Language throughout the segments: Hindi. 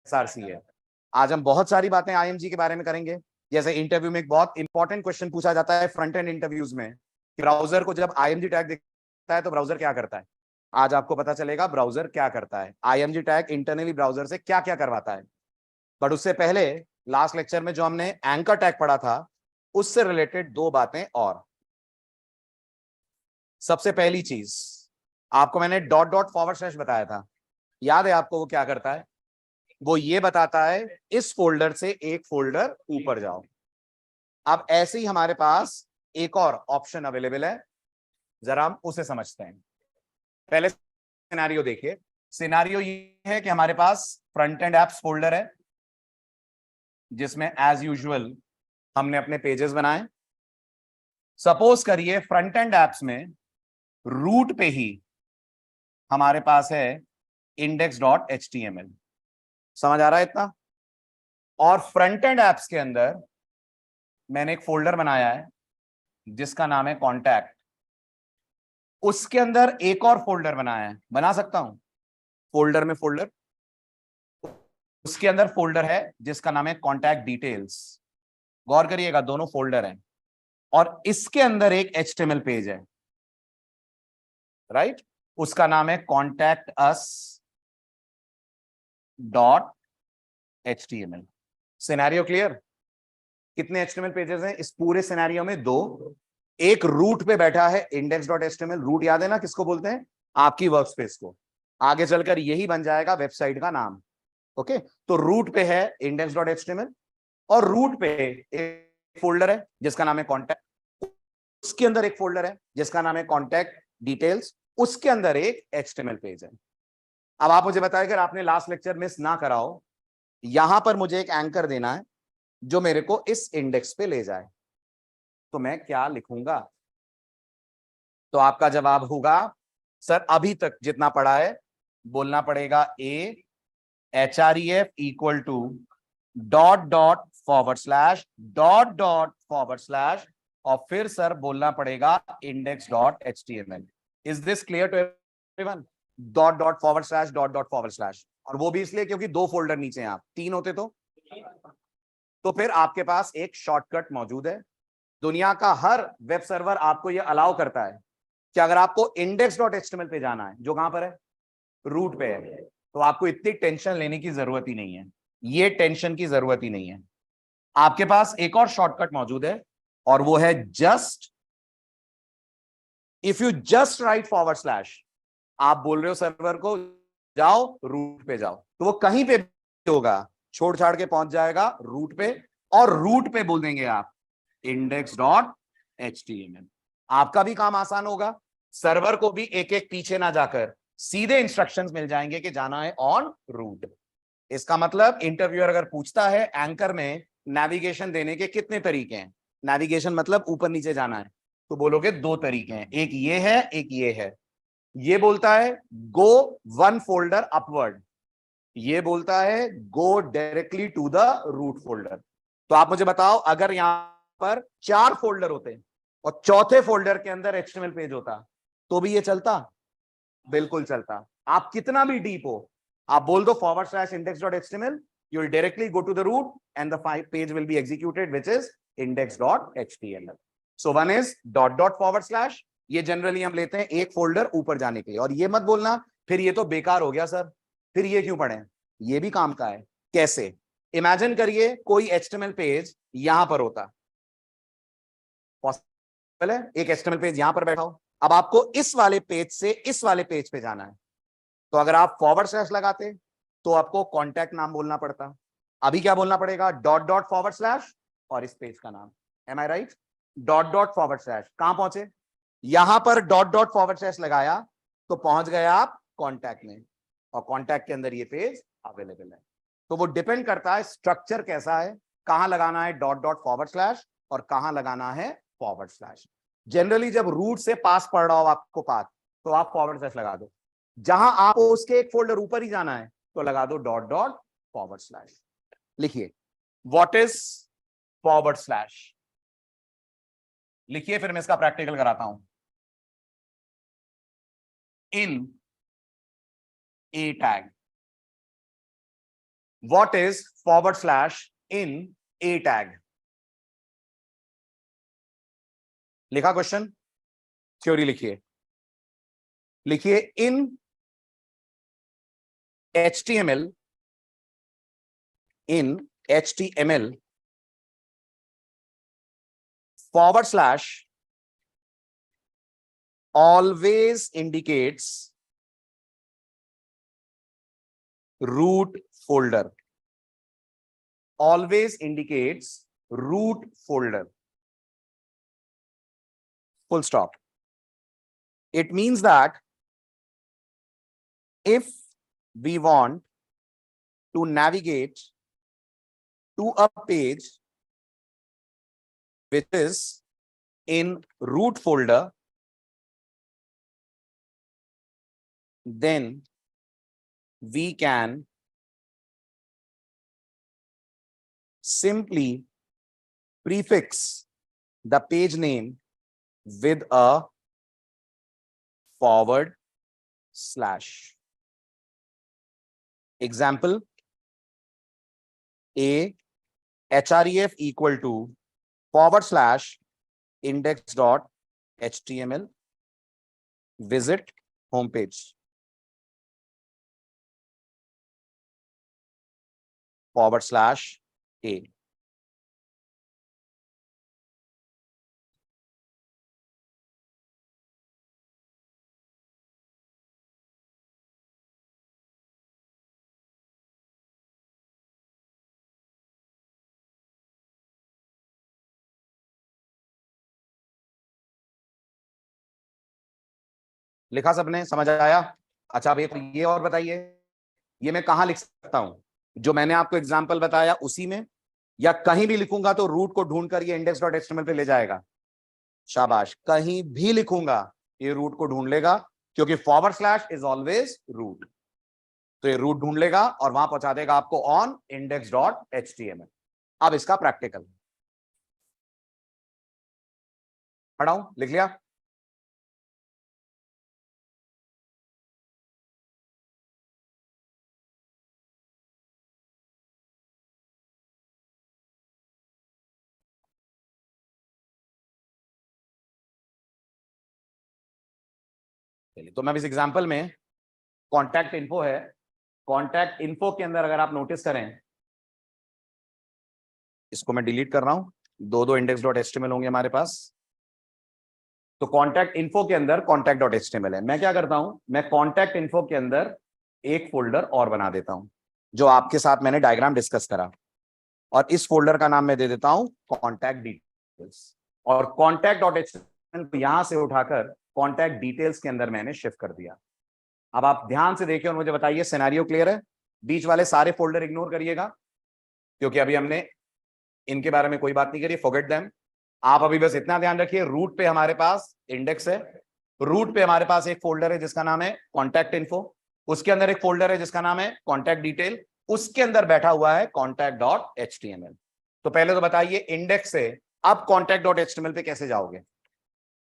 एसआरसी है। आज हम बहुत सारी बातें आईएमजी के बारे में करेंगे। जैसे इंटरव्यू में एक बहुत इंपॉर्टेंट क्वेश्चन पूछा जाता है फ्रंट एंड इंटरव्यूज में, ब्राउजर को जब आईएमजी टैग दिखता है तो ब्राउजर क्या करता है। आज आपको पता चलेगा ब्राउजर क्या करता है, आईएमजी टैग इंटरनली ब्राउजर से क्या क्या करवाता है। बट उससे पहले लास्ट लेक्चर में जो हमने एंकर टैग पढ़ा था, उससे रिलेटेड दो बातें और। सबसे पहली चीज, आपको मैंने डॉट डॉट फॉरवर्ड स्लैश बताया था, याद है आपको वो क्या करता है? वो ये बताता है इस फोल्डर से एक फोल्डर ऊपर जाओ। अब ऐसे ही हमारे पास एक और ऑप्शन अवेलेबल है, जरा हम उसे समझते हैं। पहले सिनेरियो देखिए। सिनेरियो ये है कि हमारे पास फ्रंट एंड एप्स फोल्डर है जिसमें एज यूजुअल हमने अपने पेजेस बनाए। सपोज करिए फ्रंट एंड एप्स में रूट पे ही हमारे पास है index.html। समझ आ रहा है इतना? और फ्रंट एंड एप्स के अंदर मैंने एक फोल्डर बनाया है जिसका नाम है कॉन्टैक्ट। उसके अंदर एक और फोल्डर बनाया है, बना सकता हूं फोल्डर में फोल्डर। उसके अंदर फोल्डर है जिसका नाम है कॉन्टैक्ट डिटेल्स। गौर करिएगा, दोनों फोल्डर हैं और इसके अंदर एक HTML पेज है, राइट? उसका नाम है contact us dot HTML। Scenario clear? कितने HTML पेजेस हैं इस पूरे सिनेरियो में? दो। एक रूट पे बैठा है index.html। रूट याद है ना किसको बोलते हैं? आपकी वर्कस्पेस को। आगे चलकर यही बन जाएगा वेबसाइट का नाम। ओके, तो रूट पे है index.html और रूट पे एक फोल्डर है जिसका नाम है कॉन्टैक्ट। उसके अंदर एक फोल्डर है जिसका नाम है कॉन्टैक्ट डिटेल्स। उसके अंदर एक HTML पेज है। अब आप मुझे बताइए, अगर आपने लास्ट लेक्चर मिस ना करा हो, यहां पर मुझे एक एंकर देना है जो मेरे को इस इंडेक्स पे ले जाए, तो मैं क्या लिखूंगा? तो आपका जवाब होगा, सर अभी तक जितना पढ़ा है बोलना पड़ेगा href equal to dot dot forward slash dot dot forward slash और फिर सर बोलना पड़ेगा index.html। Is this clear to everyone? Dot dot forward slash dot dot forward slash. और वो भी इसलिए क्योंकि दो फोल्डर नीचे हैं, आप तीन होते तो फिर आपके पास एक शॉर्टकट मौजूद है। दुनिया का हर वेब सर्वर आपको यह अलाउ करता है कि अगर आपको index.html पे जाना है, जो कहां पर है? रूट पे है, तो आपको इतनी टेंशन लेने की जरूरत ही नहीं है। ये टेंशन की जरूरत ही नहीं है। आपके पास एक और शॉर्टकट मौजूद है और वो है just, if you just right forward slash, आप बोल रहे हो सर्वर को जाओ रूट पे जाओ, तो वो कहीं पे भी होगा, छोड़ छाड़ के पहुंच जाएगा रूट पे। और रूट पे बोल देंगे आप index.html। आपका भी काम आसान होगा, सर्वर को भी एक एक पीछे ना जाकर सीधे इंस्ट्रक्शंस मिल जाएंगे कि जाना है ऑन रूट। इसका मतलब इंटरव्यूअर अगर पूछता है एंकर में नेविगेशन देने के कितने तरीके हैं, नेविगेशन मतलब ऊपर नीचे जाना है, तो बोलोगे दो तरीके हैं, एक ये है एक ये है। ये बोलता है गो वन फोल्डर अपवर्ड, ये बोलता है go directly to the root folder. तो आप मुझे बताओ, अगर यहां पर चार फोल्डर होते और चौथे फोल्डर के अंदर HTML पेज होता, तो भी ये चलता? बिल्कुल चलता। आप कितना भी डीप हो, आप बोल दो forward slash index.html, you will directly go to the root and the page will be executed, which is index.html. So one is dot dot forward slash, ये जनरली हम लेते हैं एक फोल्डर ऊपर जाने के लिए। और ये मत बोलना फिर ये तो बेकार हो गया सर, फिर ये क्यों पढ़े, ये भी काम का है। कैसे? इमेजिन करिए कोई HTML पेज यहां पर होता, पॉसिबल है एक HTML पेज यहां पर बैठा हो, अब आपको इस वाले पेज से इस वाले पेज पे जाना है, तो अगर आप फॉरवर्ड स्लैश लगाते तो आपको कॉन्टैक्ट नाम बोलना पड़ता। अभी क्या बोलना पड़ेगा? डॉट डॉट फॉरवर्ड स्लैश और इस पेज का नाम। Am I right? Dot dot forward slash, कहां पहुंचे? यहां पर डॉट डॉट फॉरवर्ड स्लैश लगाया तो पहुंच गए आप कॉन्टैक्ट में, और कॉन्टैक्ट के अंदर ये पेज अवेलेबल है। तो वो डिपेंड करता है स्ट्रक्चर कैसा है, कहां लगाना है डॉट डॉट फॉरवर्ड स्लैश और कहां लगाना है फॉरवर्ड स्लैश। जनरली जब रूट से पास पड़ रहा हो आपको पाथ, तो आप फॉरवर्ड स्लैश लगा दो। जहां आपको उसके एक फोल्डर ऊपर ही जाना है तो लगा दो डॉट डॉट फॉरवर्ड स्लैश। लिखिए व्हाट इज फॉरवर्ड स्लैश, लिखिए, फिर मैं इसका प्रैक्टिकल कराता हूं। In a tag, what is forward slash in a tag? लिखा क्वेश्चन, थ्योरी लिखिए। लिखिए इन HTML, in HTML forward slash always indicates root folder. Always indicates root folder. Full stop. It means that if we want to navigate to a page which is in root folder, then we can simply prefix the page name with a forward slash. Example, a href equal to forward slash index.html visit homepage, forward slash a. लिखा सबने, समझ आया? अच्छा, अब ये और बताइए, ये मैं कहां लिख सकता हूं? जो मैंने आपको एग्जांपल बताया उसी में, या कहीं भी लिखूंगा तो रूट को ढूंढकर ये index.html पे ले जाएगा? शाबाश, कहीं भी लिखूंगा ये रूट को ढूंढ लेगा, क्योंकि forward slash is always root. तो ये रूट ढूंढ लेगा और वहां पहुंचा देगा आपको ऑन index.html। अब इसका प्रैक्टिकल पढ़ाऊं, लिख लिया? तो मैं इस एग्जांपल में कॉन्टैक्ट इन्फो है, कॉन्टैक्ट इन्फो के अंदर अगर आप नोटिस करें, इसको मैं डिलीट कर रहा हूं, दो index.html होंगे हमारे पास। तो कॉन्टैक्ट इन्फो के अंदर contact.html है। मैं क्या करता हूं, मैं कॉन्टैक्ट इन्फो के अंदर एक फोल्डर और बना देता हूं, जो आपके साथ मैंने डायग्राम डिस्कस करा, और इस फोल्डर का नाम मैं दे देता हूं कॉन्टैक्ट डिटेल्स, और contact.html को यहां से उठाकर कॉन्टैक्ट डिटेल्स के अंदर मैंने शिफ्ट कर दिया। अब आप ध्यान से देखिए और मुझे बताइए, सिनेरियो क्लियर है? बीच वाले सारे फोल्डर इग्नोर करिएगा, क्योंकि अभी हमने इनके बारे में कोई बात नहीं करी, फॉरगेट देम। आप अभी बस इतना ध्यान रखिए, रूट पे हमारे पास इंडेक्स है, रूट पे हमारे पास एक फोल्डर है जिसका नाम है कॉन्टैक्ट इन्फो, उसके अंदर एक फोल्डर है जिसका नाम है कॉन्टैक्ट डिटेल, उसके अंदर बैठा हुआ है contact.html। तो पहले तो बताइए, इंडेक्स से अब contact.html पे कैसे जाओगे?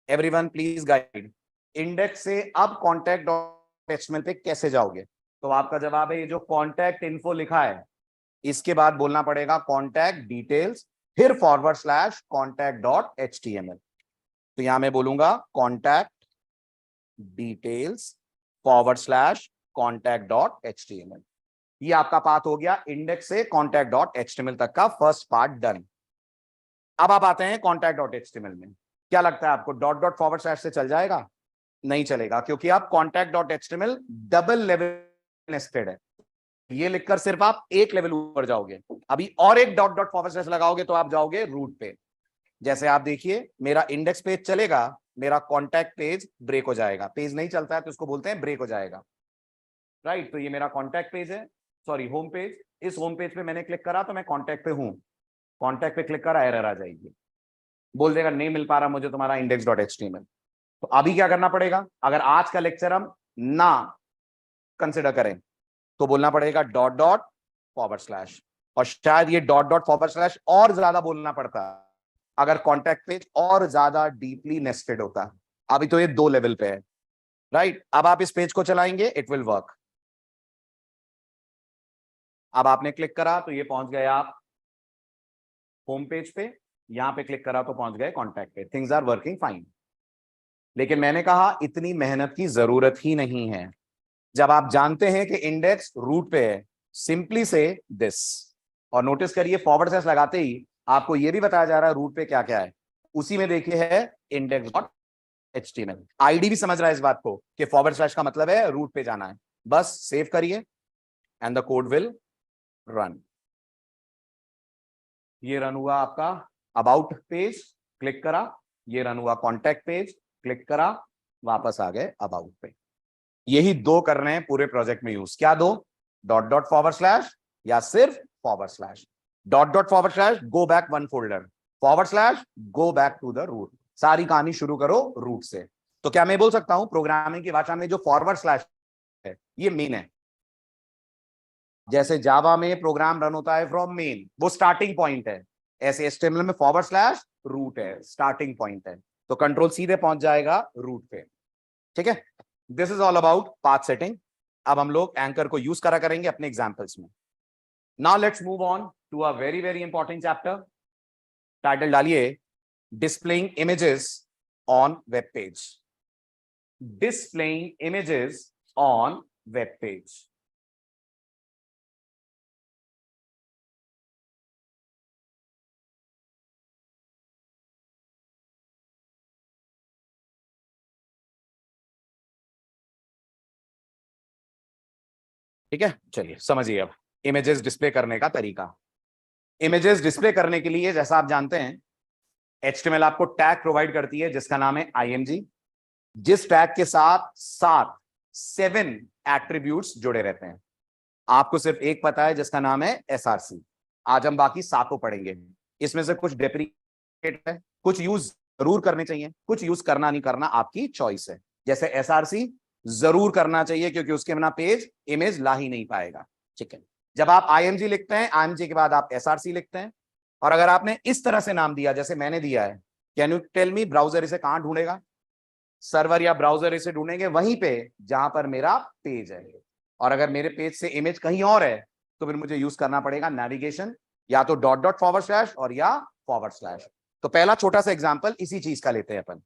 एवरीवन प्लीज गाइड, इंडेक्स से अब contact.html पे कैसे जाओगे? तो आपका जवाब है, ये जो कॉन्टैक्ट इन्फो लिखा है, इसके बाद बोलना पड़ेगा कॉन्टैक्ट डिटेल्स, फिर फॉरवर्ड स्लैश contact.html। तो यहां मैं बोलूंगा contact details forward slash contact.html। ये आपका पाथ हो गया इंडेक्स से contact.html तक का फर्स्ट पार्ट डन। अब आप आते हैं contact.html में। क्या लगता है आपको डॉट डॉट फॉरवर्ड स्लैश से चल जाएगा? नहीं चलेगा, क्योंकि आप contact.html डबल लेवल नेस्टेड है। ये लिखकर सिर्फ आप एक लेवल ऊपर जाओगे, अभी और एक डॉट डॉट फॉरवर्ड स्लैश लगाओगे तो आप जाओगे रूट पे। जैसे आप देखिए, मेरा इंडेक्स पेज चलेगा, मेरा कॉन्टैक्ट पेज ब्रेक हो जाएगा। पेज नहीं चलता है तो इसको बोलते हैं ब्रेक हो जाएगा, राइट? तो ये मेरा कॉन्टैक्ट पेज है, सॉरी होम पेज। इस होम पेज पे मैंने क्लिक करा तो मैं कॉन्टैक्ट पे हूं, कॉन्टैक्ट पे क्लिक करा, एरर आ जाएगी, बोल देगा नहीं मिल पा रहा मुझे तुम्हारा index.html। तो अभी क्या करना पड़ेगा? अगर आज का लेक्चर हम ना कंसिडर करें तो बोलना पड़ेगा डॉट डॉट फॉरवर्ड स्लैश, और शायद ये डॉट डॉट फॉरवर्ड स्लैश और ज्यादा बोलना पड़ता अगर कॉन्टैक्ट पेज और ज्यादा डीपली नेस्टेड होता। अभी तो ये दो लेवल पे है, राइट? अब आप इस पेज को चलाएंगे, इट विल वर्क। अब आपने क्लिक करा तो ये पहुंच गए आप होम पेज पे, यहां पे क्लिक करा तो पहुंच गए कॉन्टैक्ट पे। Things are working fine. लेकिन मैंने कहा इतनी मेहनत की जरूरत ही नहीं है। जब आप जानते हैं कि इंडेक्स रूट पे है, सिंपली से दिस। और नोटिस करिए फॉरवर्ड स्लैश लगाते ही आपको यह भी बताया जा रहा है रूट पे क्या क्या है। उसी में देखिए है इंडेक्स डॉट एचटीएमएल। आईडी भी समझ रहा है इस बात को कि फॉरवर्ड स्लैश का मतलब है रूट पे जाना है। बस सेव करिए and the code will run. ये रन हुआ आपका अबाउट पेज, क्लिक करा, ये रन हुआ कॉन्टैक्ट पेज, क्लिक करा, वापस आ गए अबाउट पे। यही दो कर रहे हैं पूरे प्रोजेक्ट में यूज। क्या दो? डॉट डॉट फॉरवर्ड स्लैश या सिर्फ forward slash. Dot dot forward slash go back one folder, forward slash go back to the root. सारी कहानी शुरू करो रूट से। तो क्या मैं बोल सकता हूं प्रोग्रामिंग की भाषा में जो फॉरवर्ड स्लैश है ये मेन है। जैसे जावा में प्रोग्राम रन होता है फ्रॉम मेन, वो स्टार्टिंग पॉइंट है, ऐसे एचटीएमएल में फॉरवर्ड स्लैश रूट है, स्टार्टिंग पॉइंट है। तो कंट्रोल सीधे पहुंच जाएगा रूट पे। ठीक है, this is all about path setting. अब हम लोग एंकर को यूज करा करेंगे अपने एग्जांपल्स में। Now let's move on to a very very important chapter. Title डालिए displaying images on web page. Displaying images on web page. ठीक है, चलिए समझिए अब इमेजेस डिस्प्ले करने का तरीका। इमेजेस डिस्प्ले करने के लिए जैसा आप जानते हैं HTML आपको टैग प्रोवाइड करती है जिसका नाम है IMG, जिस टैग के साथ 7 एट्रीब्यूट्स जुड़े रहते हैं। आपको सिर्फ एक पता है जिसका नाम है SRC। आज हम बाकी 7 पढ़ेंगे। इसमें से कुछ डेप्रीकेट है, कुछ यूज जरूर करने चाहिए, कुछ यूज करना नहीं करना आपकी चॉइस है। जैसे SRC जरूर करना चाहिए क्योंकि उसके बिना पेज इमेज ला ही नहीं पाएगा। ठीक है, जब आप IMG लिखते हैं, IMG के बाद आप SRC लिखते हैं। और अगर आपने इस तरह से नाम दिया जैसे मैंने दिया है, can you tell me browser इसे कहां ढूंढेगा? सर्वर या ब्राउजर इसे ढूंढेंगे वहीं पे जहां पर मेरा पेज है। और अगर मेरे पेज से इमेज कहीं और है तो फिर मुझे यूज करना पड़ेगा नेविगेशन, या तो डॉट डॉट फॉरवर्ड स्लैश और या फॉरवर्ड स्लैश। तो पहला छोटा सा एग्जांपल इसी चीज का लेते हैं अपन।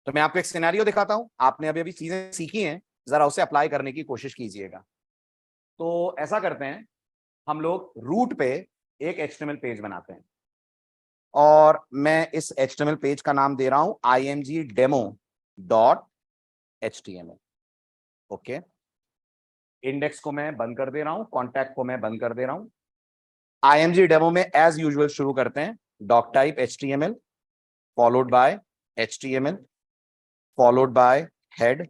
तो मैं आपको एक सिनेरियो दिखाता हूं, आपने अभी अभी चीजें सीखी हैं, जरा उसे अप्लाई करने की कोशिश कीजिएगा। तो ऐसा करते हैं, हम लोग रूट पे एक HTML पेज बनाते हैं और मैं इस HTML पेज का नाम दे रहा हूं IMG demo.html। ओके, इंडेक्स को मैं बंद कर दे रहा हूं, कॉन्टैक्ट को मैं बंद कर दे रहा हूं। IMG डेमो में एज यूजुअल शुरू करते हैं, doc type HTML followed by HTML followed by head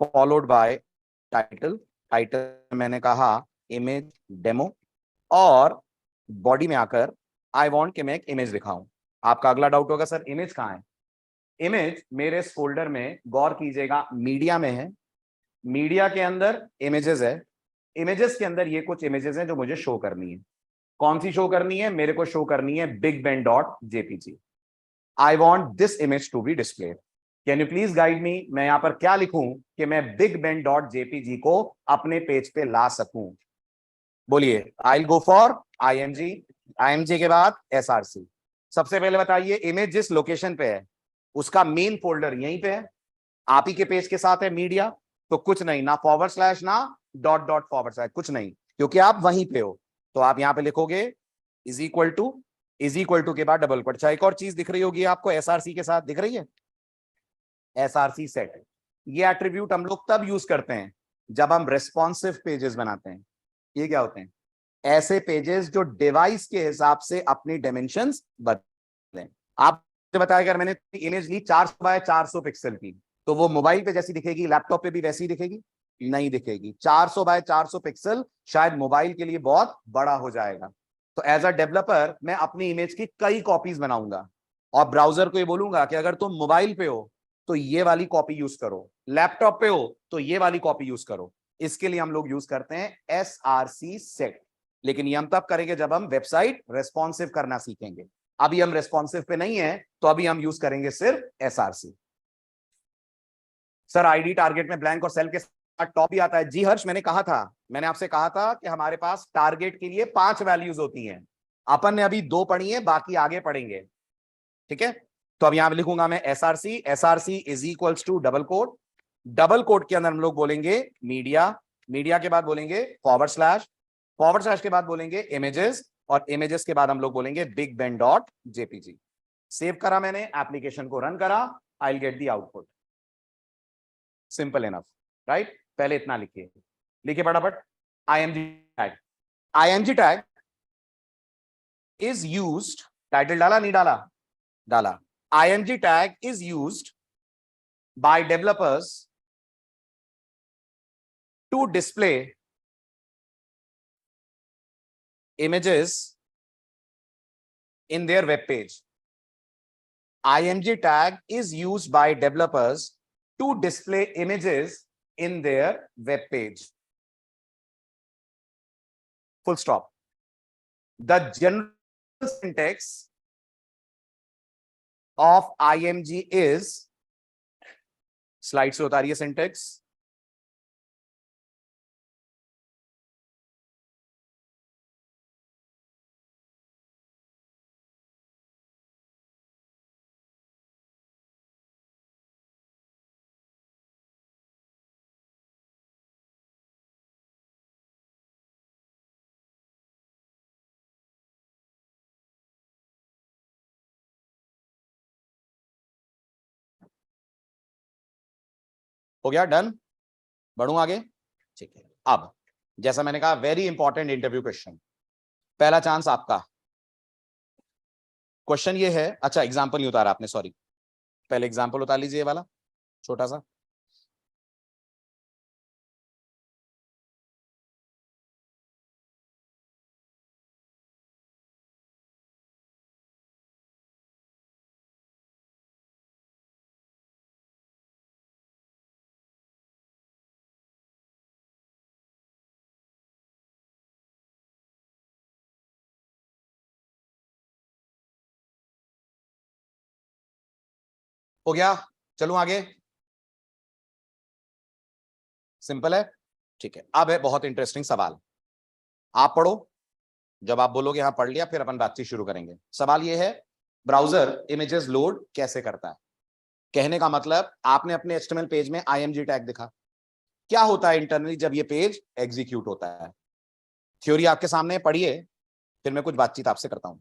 followed by title. Title मैंने कहा इमेज डेमो, और बॉडी में आकर आई वांट कि मैं एक इमेज दिखाऊं। आपका अगला डाउट होगा सर इमेज कहां है? इमेज मेरे इस फोल्डर में, गौर कीजिएगा, मीडिया में है। मीडिया के अंदर इमेजेस है। इमेजेस के अंदर ये कुछ इमेजेस हैं जो मुझे शो करनी है। कौन सी शो करनी है? मेरे को शो करनी है Big Ben dot JPG. I want this image to be displayed. Can you please guide me, मैं यहां पर क्या लिखूं कि मैं बिग बेन डॉट जेपीजी को अपने पेज पे ला सकूं? बोलिए, आई गो फॉर IMG। IMG के बाद SRC। सबसे पहले बताइए इमेज जिस लोकेशन पे है उसका मेन फोल्डर यहीं पे है, आप ही के पेज के साथ है मीडिया। तो कुछ नहीं, ना फॉरवर्ड स्लैश ना डॉट डॉट फॉरवर्ड स्लैश, कुछ नहीं, क्योंकि आप वहीं पे हो। तो आप यहां पे लिखोगे इज इक्वल टू के बाद डबल कोट। अच्छा, एक और चीज दिख रही होगी आपको SRC के साथ, दिख रही है SRC सेट। ये एट्रीब्यूट हम लोग तब यूज करते हैं जब हम रेस्पॉन्सिव पेजेस बनाते हैं। ये क्या होते हैं? ऐसे पेजेस जो डिवाइस के हिसाब से अपनी डायमेंशंस बदलें। आप बताया अगर मैंने इमेज ली 400 बाय 400 पिक्सल की, तो वो मोबाइल पे जैसी दिखेगी लैपटॉप पे भी वैसी दिखेगी? नहीं दिखेगी। 400 बाय 400 पिक्सल शायद मोबाइल के लिए बहुत बड़ा हो जाएगा। तो एज अ डेवलपर मैं अपनी इमेज की कई कॉपीज बनाऊंगा और ब्राउजर को ये बोलूंगा कि अगर तुम मोबाइल पे हो तो ये वाली कॉपी यूज करो, लैपटॉप पे हो तो ये वाली कॉपी यूज करो। इसके लिए हम लोग यूज करते हैं SRC सेट। लेकिन ये हम तब करेंगे जब हम वेबसाइट रेस्पॉन्सिव करना सीखेंगे। अभी हम रेस्पॉन्सिव पे नहीं है, तो अभी हम यूज करेंगे सिर्फ SRC। सर आईडी टारगेट में ब्लैंक और सेल के टॉप भी आता है। जी हर्ष, मैंने आपसे कहा था कि हमारे पास टारगेट के लिए 5 वैल्यूज होती हैं। अपन ने अभी 2 पढ़ी है, बाकी आगे पढ़ेंगे। ठीक है, तो अब यहां लिखूंगा मैं SRC is equals to double quote के अंदर हम लोग बोलेंगे मीडिया के बाद बोलेंगे फॉरवर्ड स्लैश के बाद बोलेंगे इमेजेस, और इमेजेस के बाद हम लोग बोलेंगे big Ben dot JPG. Save करा मैंने, एप्लीकेशन को रन करा, I will get the output. Simple enough, right. पहले इतना लिखिए फटाफट। IMG tag is used, title डाला नहीं डाला। IMG tag is used by developers to display images in their web page. IMG tag is used by developers to display images in their web page. Full stop. The general syntax of IMG is, slide से उतारिए सिंटेक्स। हो गया, डन। बढ़ूं आगे, ठीक है। अब जैसा मैंने कहा, वेरी इंपॉर्टेंट इंटरव्यू क्वेश्चन, पहला चांस आपका। क्वेश्चन ये है, अच्छा एग्जांपल नहीं उतारा आपने, सॉरी, पहले एग्जांपल उतार लीजिए ये वाला छोटा सा। हो गया, चलूं आगे। सिंपल है, ठीक है। अब है बहुत इंटरेस्टिंग सवाल, आप पढ़ो, जब आप बोलोगे हाँ पढ़ लिया, फिर अपन बातचीत शुरू करेंगे। सवाल ये है, ब्राउजर इमेजेस लोड कैसे करता है। कहने का मतलब, आपने अपने HTML पेज में IMG टैग दिखा, क्या होता है इंटरनली जब ये पेज एग्जीक्यूट होता है। थ्योरी आपके सामने पढ़िए, फिर मैं कुछ बातचीत आपसे करता हूं।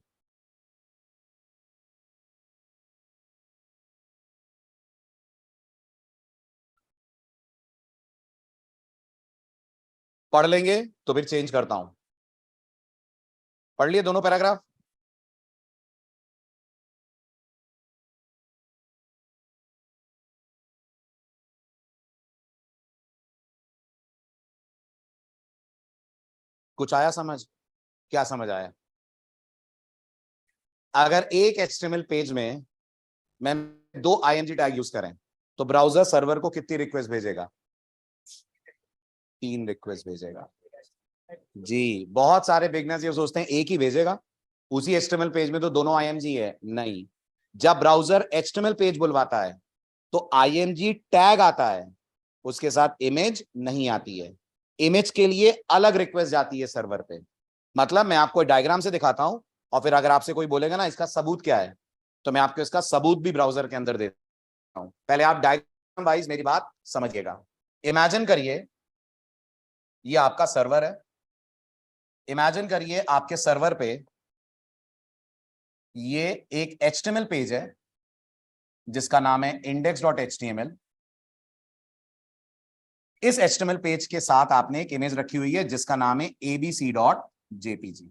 पढ़ लेंगे तो फिर चेंज करता हूं। पढ़ लिए दोनों पैराग्राफ। कुछ आया समझ, क्या समझ आया। अगर एक HTML पेज में मैं 2 IMG टैग यूज करें, तो ब्राउजर सर्वर को कितनी रिक्वेस्ट भेजेगा, 3 रिक्वेस्ट भेजेगा। जी, बहुत सारे बिगनर्स ये सोचते हैं एक ही भेजेगा, उसी HTML पेज में तो दोनों IMG है। नहीं, जब ब्राउजर HTML पेज बुलवाता है तो IMG टैग आता है, उसके साथ इमेज नहीं आती है। इमेज के लिए अलग रिक्वेस्ट जाती है सर्वर पे। मतलब मैं आपको डायग्राम से दिखाता हूं, और फिर अगर आपसे कोई बोलेगा ना इसका सबूत क्या है, तो मैं आपको इसका सबूत भी ब्राउजर के अंदर देता हूं। पहले आप डायग्राम वाइज मेरी बात समझिएगा। इमेजिन करिए ये आपका सर्वर है, इमेजिन करिए आपके सर्वर पे ये एक HTML पेज है जिसका नाम है index.html। इस HTML पेज के साथ आपने एक इमेज रखी हुई है जिसका नाम है abc.jpg।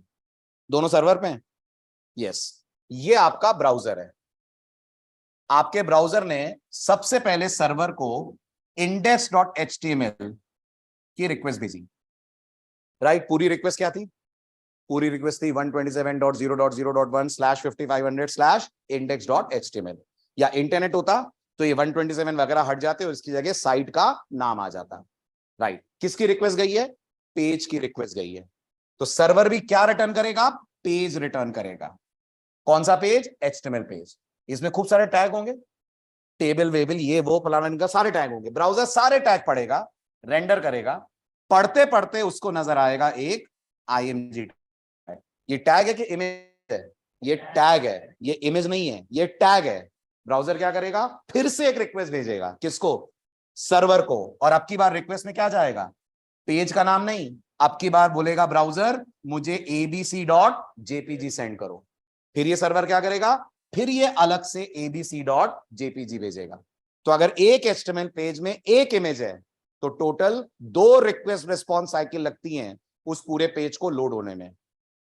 दोनों सर्वर पे हैं। यस, ये आपका ब्राउजर है। आपके ब्राउजर ने सबसे पहले सर्वर को index.html की रिक्वेस्ट भेजी, राइट। पूरी रिक्वेस्ट क्या थी, पूरी रिक्वेस्ट थी 127.0.0.1/5500/index.html। या इंटरनेट होता तो ये 127 वगैरह हट जाते और इसकी जगह साइट का नाम आ जाता, राइट। किसकी रिक्वेस्ट गई है, पेज की रिक्वेस्ट गई है। तो सर्वर भी क्या रिटर्न करेगा, पेज रिटर्न करेगा। कौन सा पेज, HTML पेज। इसमें खूब सारे टैग होंगे, टेबल वेबल ये वो फलाना, इनका सारे टैग होंगे। ब्राउजर सारे टैग पढ़ेगा रेंडर करेगा, पढ़ते पढ़ते उसको नजर आएगा एक IMG टैग। ये टैग है कि इमेज है? ये टैग है, ये इमेज नहीं है, ये टैग है। ब्राउजर क्या करेगा, फिर से एक रिक्वेस्ट भेजेगा, किसको? सर्वर को। और अब की बार रिक्वेस्ट में क्या जाएगा? पेज का नाम नहीं, अब की बार बोलेगा ब्राउजर मुझे abc.jpg सेंड करो। फिर ये सर्वर क्या करेगा, फिर ये अलग से abc.jpg भेजेगा। तो अगर एक HTML पेज में एक इमेज है तो टोटल 2 रिक्वेस्ट रिस्पॉन्स साइकिल लगती हैं उस पूरे पेज को लोड होने में।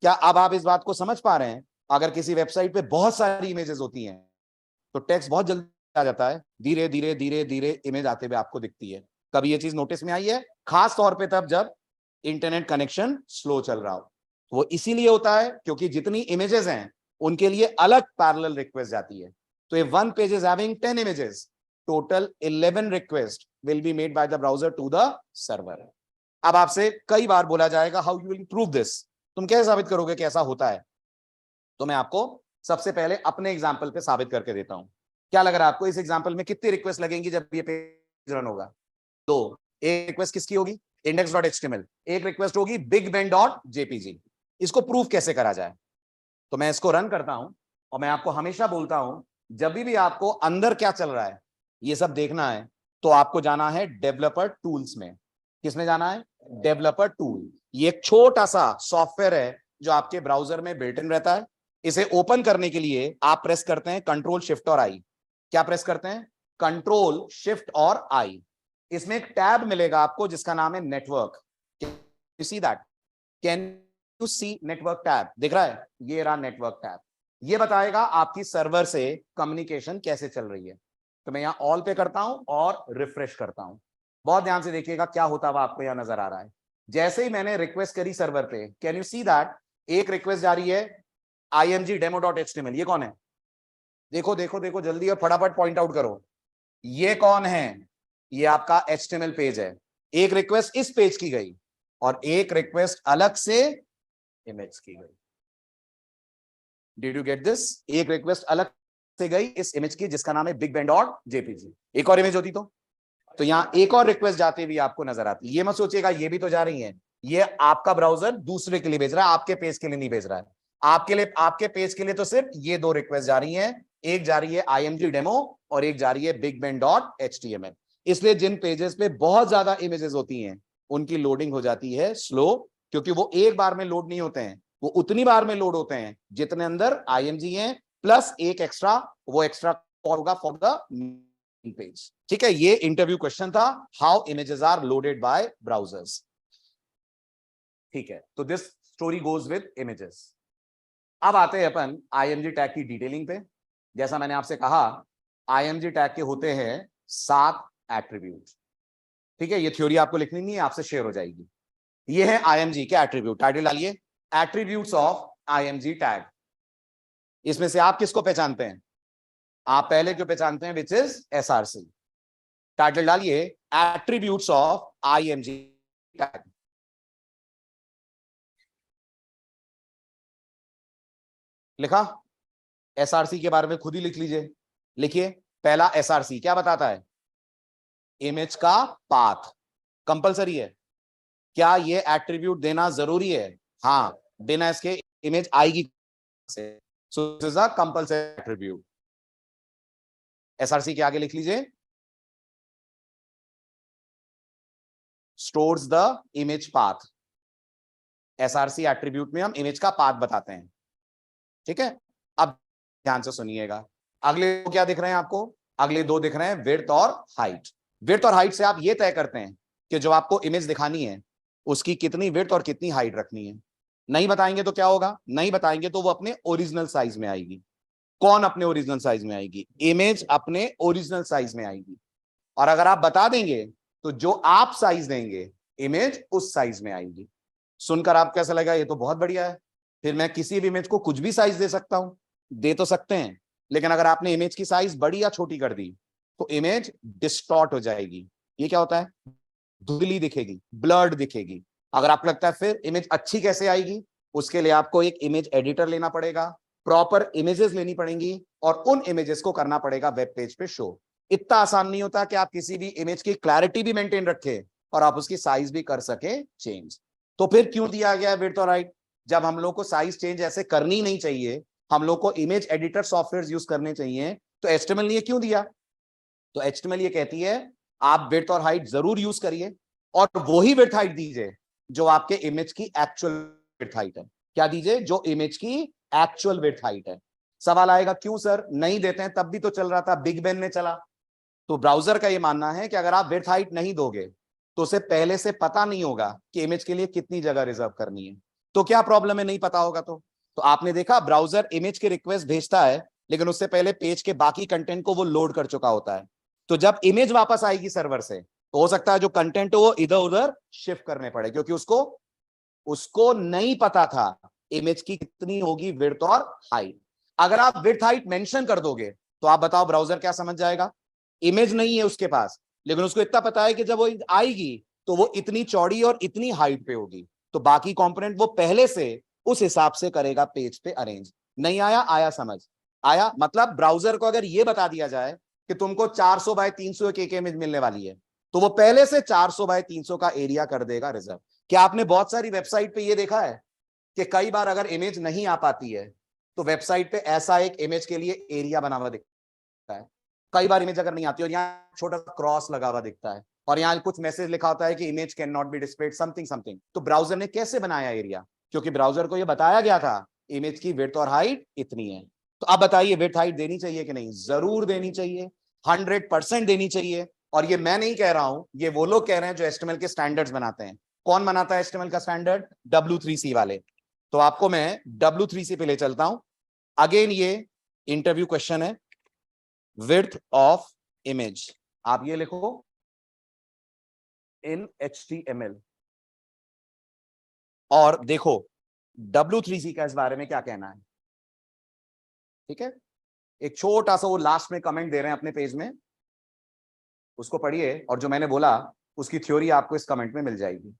क्या अब आप इस बात को समझ पा रहे हैं? अगर किसी वेबसाइट पे बहुत सारी इमेजेस होती हैं तो टेक्स्ट बहुत जल्दी आ जाता है, धीरे धीरे धीरे धीरे इमेज आते हुए आपको दिखती है। कभी ये चीज नोटिस में आई है? खास तौर पे तब जब इंटरनेट कनेक्शन स्लो चल रहा हो। वो इसीलिए होता है क्योंकि जितनी इमेजेस हैं उनके लिए अलग पैरेलल रिक्वेस्ट जाती है। तो if one page is having 10 images, total 11 requests will be made by the browser to the server. अब आपसे कई बार बोला जाएगा how you will prove this, तुम कैसे साबित करोगे कि ऐसा होता है? तो मैं आपको सबसे पहले अपने एग्जाम्पल पे साबित करके देता हूं। क्या लग रहा है आपको इस एग्जाम्पल में कितनी रिक्वेस्ट लगेंगी जब ये पेज रन होगा? 2। एक रिक्वेस्ट किसकी होगी? index.html। एक रिक्वेस्ट होगी bigband.jpg। इसको प्रूफ कैसे करा जाए? तो मैं इसको रन करता हूं और मैं आपको हमेशा बोलता हूं जब भी आपको अंदर क्या चल रहा है ये सब देखना है तो आपको जाना है डेवलपर टूल्स में। किसमें जाना है? Developer tool. ये एक छोटा सा सॉफ्टवेयर है जो आपके ब्राउजर में बिल्ट इन रहता है। इसे ओपन करने के लिए आप प्रेस करते हैं कंट्रोल शिफ्ट और आई। क्या प्रेस करते हैं? कंट्रोल शिफ्ट और आई। इसमें एक टैब मिलेगा आपको जिसका नाम है network. You see that? Can you see network tab? दिख रहा है? ये रहा नेटवर्क टैब। ये बताएगा आपकी सर्वर से कम्युनिकेशन कैसे चल रही है। तो मैं यहां ऑल पे करता हूं और रिफ्रेश करता हूं। बहुत ध्यान से देखिएगा क्या होता हुआ आपको यहां नजर आ रहा है। जैसे ही मैंने रिक्वेस्ट करी सर्वर पे, कैन यू सी दैट एक रिक्वेस्ट जा रही है imgdemo.html। ये कौन है? देखो देखो देखो जल्दी और फटाफट पॉइंट आउट करो। ये कौन है? ये आपका HTML पेज है। एक रिक्वेस्ट इस पेज की गई और एक रिक्वेस्ट अलग से इमेज की गई। Did you get this? एक रिक्वेस्ट अलग से गई इस इमेज की जिसका नाम है bigband.jpg। एक और इमेज होती तो यहां एक और रिक्वेस्ट जाते हुए आपको नजर आती। ये मत सोचिएगा ये भी तो जा रही है, ये आपका ब्राउजर दूसरे के लिए भेज रहा है, आपके पेज के लिए नहीं भेज रहा है। आपके लिए, आपके पेज के लिए तो सिर्फ ये 2 रिक्वेस्ट जा रही हैं। एक जा रही है IMG डेमो और एक जा रही है bigband.html। इसलिए जिन पेजेस पे बहुत ज्यादा इमेजेस होती हैं उनकी लोडिंग हो जाती है स्लो, क्योंकि वो एक बार में लोड नहीं होते हैं, वो उतनी बार में लोड होते हैं जितने अंदर IMG है प्लस एक एक्स्ट्रा, वो एक्स्ट्रा होगा फॉर द पेज। ठीक है, ये इंटरव्यू क्वेश्चन था, how images are loaded by browsers. ठीक है, तो this story goes with images. अब आते हैं अपन IMG टैग की डिटेलिंग पे। जैसा मैंने आपसे कहा IMG टैग के होते हैं 7 एट्रीब्यूट। ठीक है, ये थ्योरी आपको लिखनी नहीं है, आपसे शेयर हो जाएगी। ये है IMG के एट्रीब्यूट। टाइटल डालिए एट्रीब्यूट्स ऑफ IMG टैग। इसमें से आप किसको पहचानते हैं? आप पहले क्यों पहचानते हैं, विच इज SRC। टाइटल डालिए एट्रीब्यूट्स ऑफ IMG टैग। लिखा? SRC के बारे में खुद ही लिख लीजिए। लिखिए, पहला SRC क्या बताता है? इमेज का पाथ। कंपलसरी है? क्या ये एट्रीब्यूट देना जरूरी है? हाँ, बिना इसके इमेज आएगी से। So this is a compulsory attribute. SRC के आगे लिख लीजिए stores the image path. SRC attribute में हम इमेज का पाथ बताते हैं। ठीक है, अब ध्यान से सुनिएगा। अगले दो क्या दिख रहे हैं आपको? अगले 2 दिख रहे हैं विड्थ और हाइट। विड्थ और हाइट से आप ये तय करते हैं कि जो आपको इमेज दिखानी है उसकी कितनी विड्थ और कितनी हाइट रखनी है। नहीं बताएंगे तो क्या होगा? नहीं बताएंगे तो वो अपने ओरिजिनल साइज में आएगी। कौन अपने ओरिजिनल साइज में आएगी? इमेज अपने ओरिजिनल साइज में आएगी। और अगर आप बता देंगे तो जो आप साइज देंगे इमेज उस साइज में आएगी। सुनकर आप कैसा लगा? ये तो बहुत बढ़िया है, फिर मैं किसी भी इमेज को कुछ भी साइज दे सकता हूं। दे तो सकते हैं, लेकिन अगर आपने इमेज की साइज बड़ी या छोटी कर दी तो इमेज डिस्टॉर्ट हो जाएगी। ये क्या होता है? धुंधली दिखेगी, ब्लर्ड दिखेगी। अगर आपको लगता है फिर इमेज अच्छी कैसे आएगी, उसके लिए आपको एक इमेज एडिटर लेना पड़ेगा, प्रॉपर इमेजेस लेनी पड़ेंगी और उन इमेजेस को करना पड़ेगा वेब पेज पे शो। इतना आसान नहीं होता कि आप किसी भी इमेज की क्लैरिटी भी मेंटेन रखें और आप उसकी साइज भी कर सके चेंज। तो फिर क्यों दिया गया है विड्थ और हाइट? जब हम लोग को साइज चेंज ऐसे करनी नहीं चाहिए, हम लोग को इमेज एडिटर सॉफ्टवेयर यूज करने चाहिए, तो HTML ने क्यों दिया? तो HTML ये कहती है आप विड्थ और हाइट जरूर यूज करिए, और वही विड्थ हाइट दीजिए जो आपके इमेज की एक्चुअल विड्थ हाइट है। क्या दीजिए? जो इमेज की एक्चुअल विड्थ हाइट है। सवाल आएगा क्यों सर नहीं देते हैं? तब भी तो चल रहा था, बिग बेन में चला। तो ब्राउजर का ये मानना है कि अगर आप विड्थ हाइट नहीं दोगे तो उसे पहले से पता नहीं होगा कि इमेज के लिए कितनी जगह रिजर्व करनी है। तो क्या प्रॉब्लम है नहीं पता होगा तो आपने देखा ब्राउजर इमेज की रिक्वेस्ट भेजता है, लेकिन उससे पहले पेज के बाकी कंटेंट को वो लोड कर चुका होता है। तो जब इमेज वापस आएगी सर्वर से, तो हो सकता है जो कंटेंट हो वो इधर उधर शिफ्ट करने पड़े, क्योंकि उसको नहीं पता था इमेज की कितनी होगी विड्थ और हाइट। अगर आप विड्थ हाइट मेंशन कर दोगे तो आप बताओ ब्राउजर क्या समझ जाएगा? इमेज नहीं है उसके पास, लेकिन उसको इतना पता है कि जब वो आएगी तो वो इतनी चौड़ी और इतनी हाइट पे होगी, तो बाकी कंपोनेंट वो पहले से उस हिसाब से करेगा पेज पे अरेंज। नहीं आया? आया समझ? आया? मतलब ब्राउजर को अगर ये बता दिया जाए कि तुमको 400 बाय 300 एक इमेज मिलने वाली है, तो वो पहले से 400 बाय 300 का एरिया कर देगा रिजर्व। क्या आपने बहुत सारी वेबसाइट पे ये देखा है कि कई बार अगर इमेज नहीं आ पाती है तो वेबसाइट पे ऐसा एक इमेज के लिए एरिया बना हुआ दिखता है। कई बार इमेज अगर नहीं आती और यहाँ छोटा क्रॉस लगा हुआ दिखता है और यहाँ कुछ मैसेज लिखा होता है कि image can not be displayed something something. तो ब्राउजर ने कैसे बनाया एरिया? क्योंकि ब्राउजर को यह बताया गया था इमेज की विड्थ और हाइट इतनी है। तो अब बताइए विड्थ हाइट देनी चाहिए कि नहीं? जरूर देनी चाहिए, 100% देनी चाहिए। और ये मैं नहीं कह रहा हूं, ये वो लोग कह रहे हैं जो HTML के स्टैंडर्ड्स बनाते हैं। कौन बनाता है HTML का स्टैंडर्ड? W3C वाले। तो आपको मैं W3C पे ले चलता हूं। अगेन ये इंटरव्यू क्वेश्चन है, विड्थ ऑफ इमेज आप ये लिखो इन HTML, और देखो W3C का इस बारे में क्या कहना है। ठीक है, एक छोटा सा वो लास्ट में कमेंट दे रहे हैं अपने पेज में, उसको पढ़िए, और जो मैंने बोला उसकी थ्योरी आपको इस कमेंट में मिल जाएगी।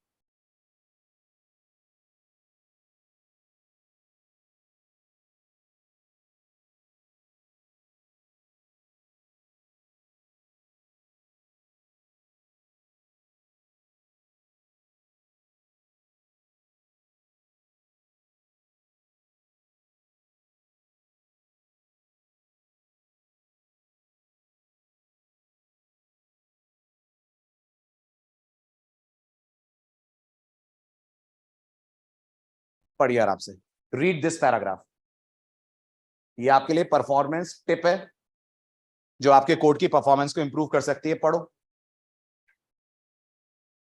पढ़िए आराम से, रीड दिस पैराग्राफ। ये आपके लिए परफॉर्मेंस टिप है जो आपके कोड की परफॉर्मेंस को इंप्रूव कर सकती है। पढ़ो।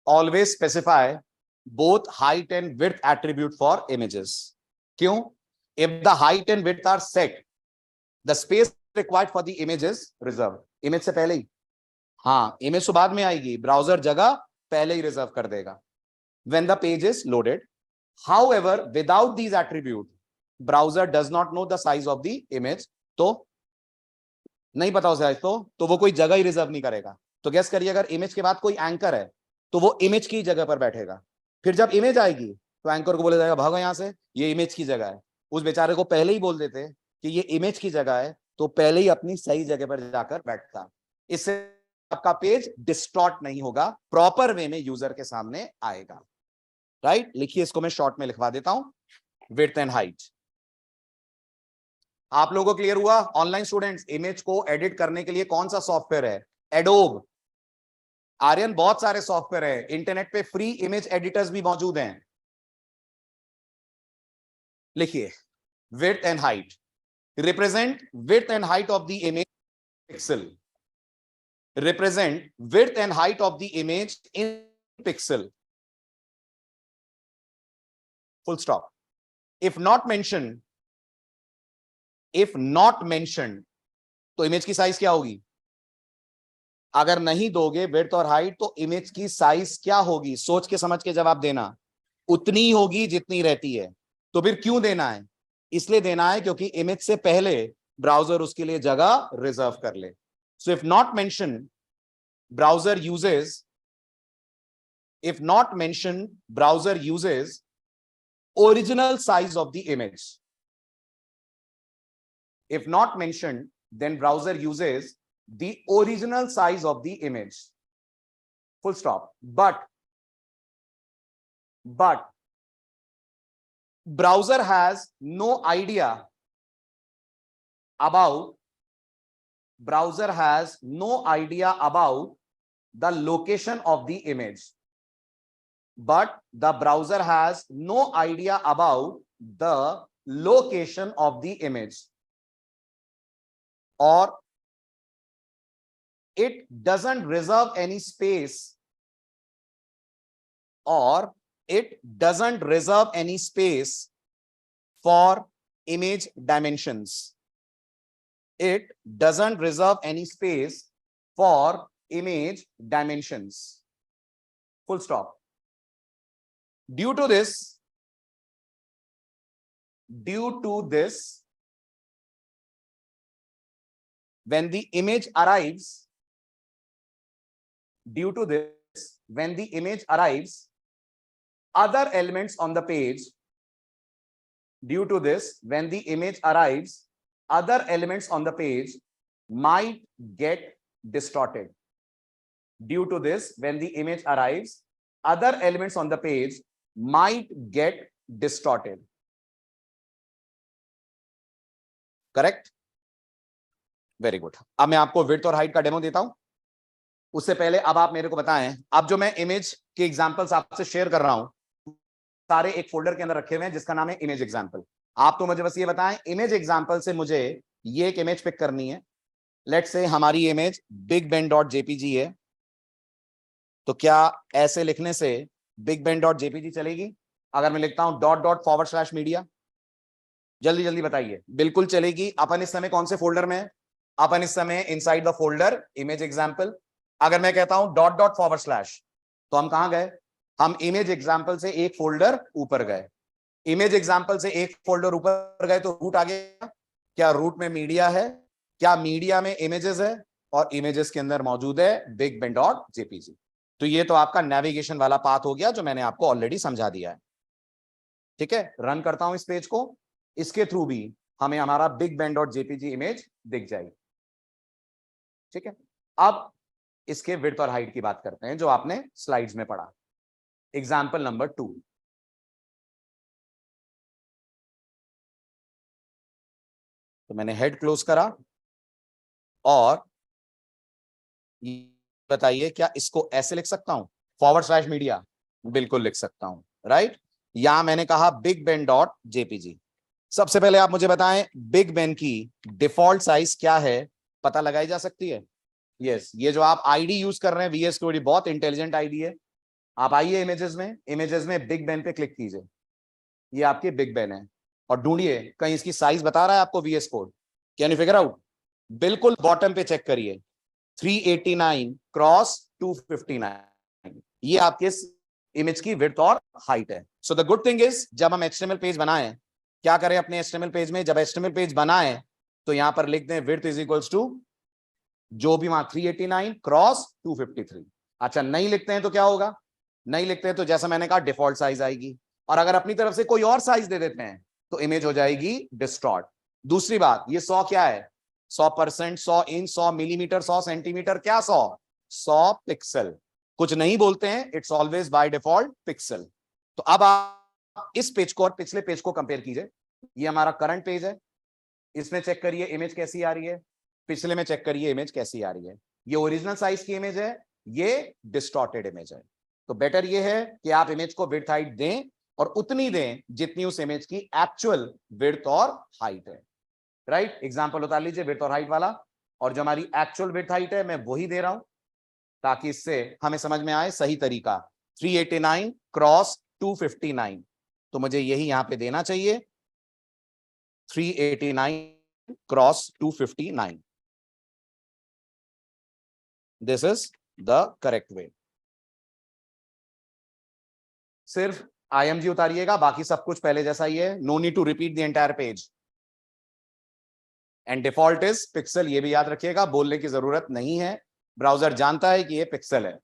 Always specify both height and width attribute for images. क्यों? If the height and width are set, the space required for the image is reserve. Image से पहले ही, हाँ इमेज तो बाद में आएगी, ब्राउजर जगह पहले ही रिजर्व कर देगा when the page is loaded. However, without these attributes, browser does not know the size of the image. तो नहीं पता उसे तो वो कोई जगह ही रिजर्व नहीं करेगा। तो गेस करिए, अगर इमेज के बाद कोई एंकर है तो वो इमेज की जगह पर बैठेगा। फिर जब इमेज आएगी तो एंकर को बोला जाएगा भागो यहां से, ये इमेज की जगह है। उस बेचारे को पहले ही बोल देते कि ये इमेज की जगह है, तो पहले ही अपनी सही जगह पर जाकर बैठता। इससे आपका पेज डिस्टॉर्ट नहीं होगा, प्रॉपर वे में यूजर के सामने आएगा। राइट? लिखिए, इसको मैं शॉर्ट में लिखवा देता हूं, विड्थ एंड हाइट। आप लोगों को क्लियर हुआ? ऑनलाइन स्टूडेंट्स, इमेज को एडिट करने के लिए कौन सा सॉफ्टवेयर है? एडोब। आर्यन, बहुत सारे सॉफ्टवेयर है, इंटरनेट पे फ्री इमेज एडिटर्स भी मौजूद हैं। लिखिए, width and height represent width and height of the image pixel, represent width and height of the image in pixel, full stop. If not mentioned, तो इमेज की साइज क्या होगी? अगर नहीं दोगे विड्थ और हाइट तो इमेज की साइज क्या होगी? सोच के समझ के जवाब देना। उतनी होगी जितनी रहती है। तो फिर क्यों देना है? इसलिए देना है क्योंकि इमेज से पहले ब्राउजर उसके लिए जगह रिजर्व कर ले। So if not mention, browser uses original size of the image. If not mentioned, then browser uses the original size of the image. Full stop. But but browser has no idea about the location of the image, but the browser has no idea about the location of the image, or it doesn't reserve any space, or it doesn't reserve any space for image dimensions. It doesn't reserve any space for image dimensions. Full stop. Due to this, when the image arrives, other elements on the page, other elements on the page might get distorted. Due to this, when the image arrives, other elements on the page might get distorted. Correct? Very good. अब मैं आपको विड्थ और हाइट का डेमो देता हूं. उससे पहले अब आप मेरे को बताएं, अब जो मैं इमेज के एग्जांपल्स आपसे शेयर कर रहा हूं, सारे एक फोल्डर के अंदर रखे हुए हैं जिसका नाम है इमेज एग्जांपल. आप तो मुझे बस ये बताएं, इमेज एग्जांपल से मुझे ये एक इमेज पिक करनी है. लेट्स से हमारी इमेज bigband.jpg है. तो क्या ऐसे लिखने से bigband.jpg चलेगी? अगर मैं लिखता हूं ./media, जल्दी जल्दी बताइए. बिल्कुल चलेगी. अपन इस समय कौन से फोल्डर में है? अपन इस समय inside the folder image example. अगर मैं कहता हूं ./, तो हम कहां गए? हम इमेज एग्जांपल से एक फोल्डर ऊपर गए. इमेज एग्जांपल से एक फोल्डर ऊपर गए तो रूट आ गया. क्या रूट में मीडिया है? क्या मीडिया में इमेजेस है? और इमेजेस के अंदर मौजूद है bigband.jpg. तो ये तो आपका नेविगेशन वाला पाथ हो गया जो मैंने आपको ऑलरेडी समझा दिया है. ठीक है, रन करता हूं इस पेज को. इसके थ्रू भी हमें हमारा bigband.jpg इमेज दिख जाएगी. ठीक है, अब इसके विड्थ और हाइट की बात करते हैं जो आपने स्लाइड्स में पढ़ा. Example number 2. तो मैंने हेड क्लोज करा और बताइए क्या इसको ऐसे लिख सकता हूं /media? बिल्कुल लिख सकता हूं. राइट, यहां मैंने कहा bigband.jpg. सबसे पहले आप मुझे बताएं बिगबैन की डिफॉल्ट साइज क्या है, पता लगाई जा सकती है? यस, ये जो आप आईडी यूज कर रहे हैं VS Code, बहुत इंटेलिजेंट आईडी है. आप आइए इमेजेस में बिगबैन पे क्लिक कीजिए. ये आपकी बिगबैन है और ढूंढिए कहीं इसकी साइज बता रहा है आपको VS Code. Can you figure out? बिल्कुल बॉटम पे चेक करिए, 389 क्रॉस 259. ये आपके इमेज की विड्थ और हाइट है. So the good thing is, जब हम HTML पेज बनाएं, क्या करें अपने HTML पेज में? जब HTML पेज बनाएं तो यहां पर लिख दें विड्थ इज इक्वल्स टू जो भी वहां 389 क्रॉस 253. अच्छा, नहीं लिखते हैं तो क्या होगा? नहीं लिखते हैं तो जैसा मैंने कहा डिफॉल्ट साइज आएगी. और अगर अपनी तरफ से कोई और साइज दे देते हैं तो इमेज हो जाएगी डिस्टॉर्ट. दूसरी बात, ये 100 क्या है? 100%, 100 इंच, 100 मिलीमीटर, 100 सेंटीमीटर. क्या 100 पिक्सल. कुछ नहीं बोलते हैं, it's always by default pixel. तो अब आप इस पेज को और पिछले पेज को कंपेयर कीजिए. ये हमारा करंट पेज है, इसमें चेक करिए इमेज कैसी आ रही है. पिछले में चेक करिए इमेज कैसी आ रही है. ये ओरिजिनल साइज की इमेज है, ये डिस्टॉर्टेड इमेज है. तो बेटर ये है कि आप इमेज को विड्थ हाइट दें और उतनी दें जितनी उस इमेज की एक्चुअल विड्थ और हाइट है. राइट, एग्जांपल उतार लीजिए विड्थ और हाइट वाला, और जो हमारी एक्चुअल विड्थ हाइट है मैं वही दे रहा हूं ताकि इससे हमें समझ में आए सही तरीका. 389 क्रॉस 259, तो मुझे यही यहां पे देना चाहिए, 389 cross 259. This is the correct way. सिर्फ IMG उतारिएगा, बाकी सब कुछ पहले जैसा ही है. No need to repeat the entire page. And default is pixel, ये भी याद रखिएगा, बोलने की जरूरत नहीं है, ब्राउजर जानता है कि ये पिक्सल है.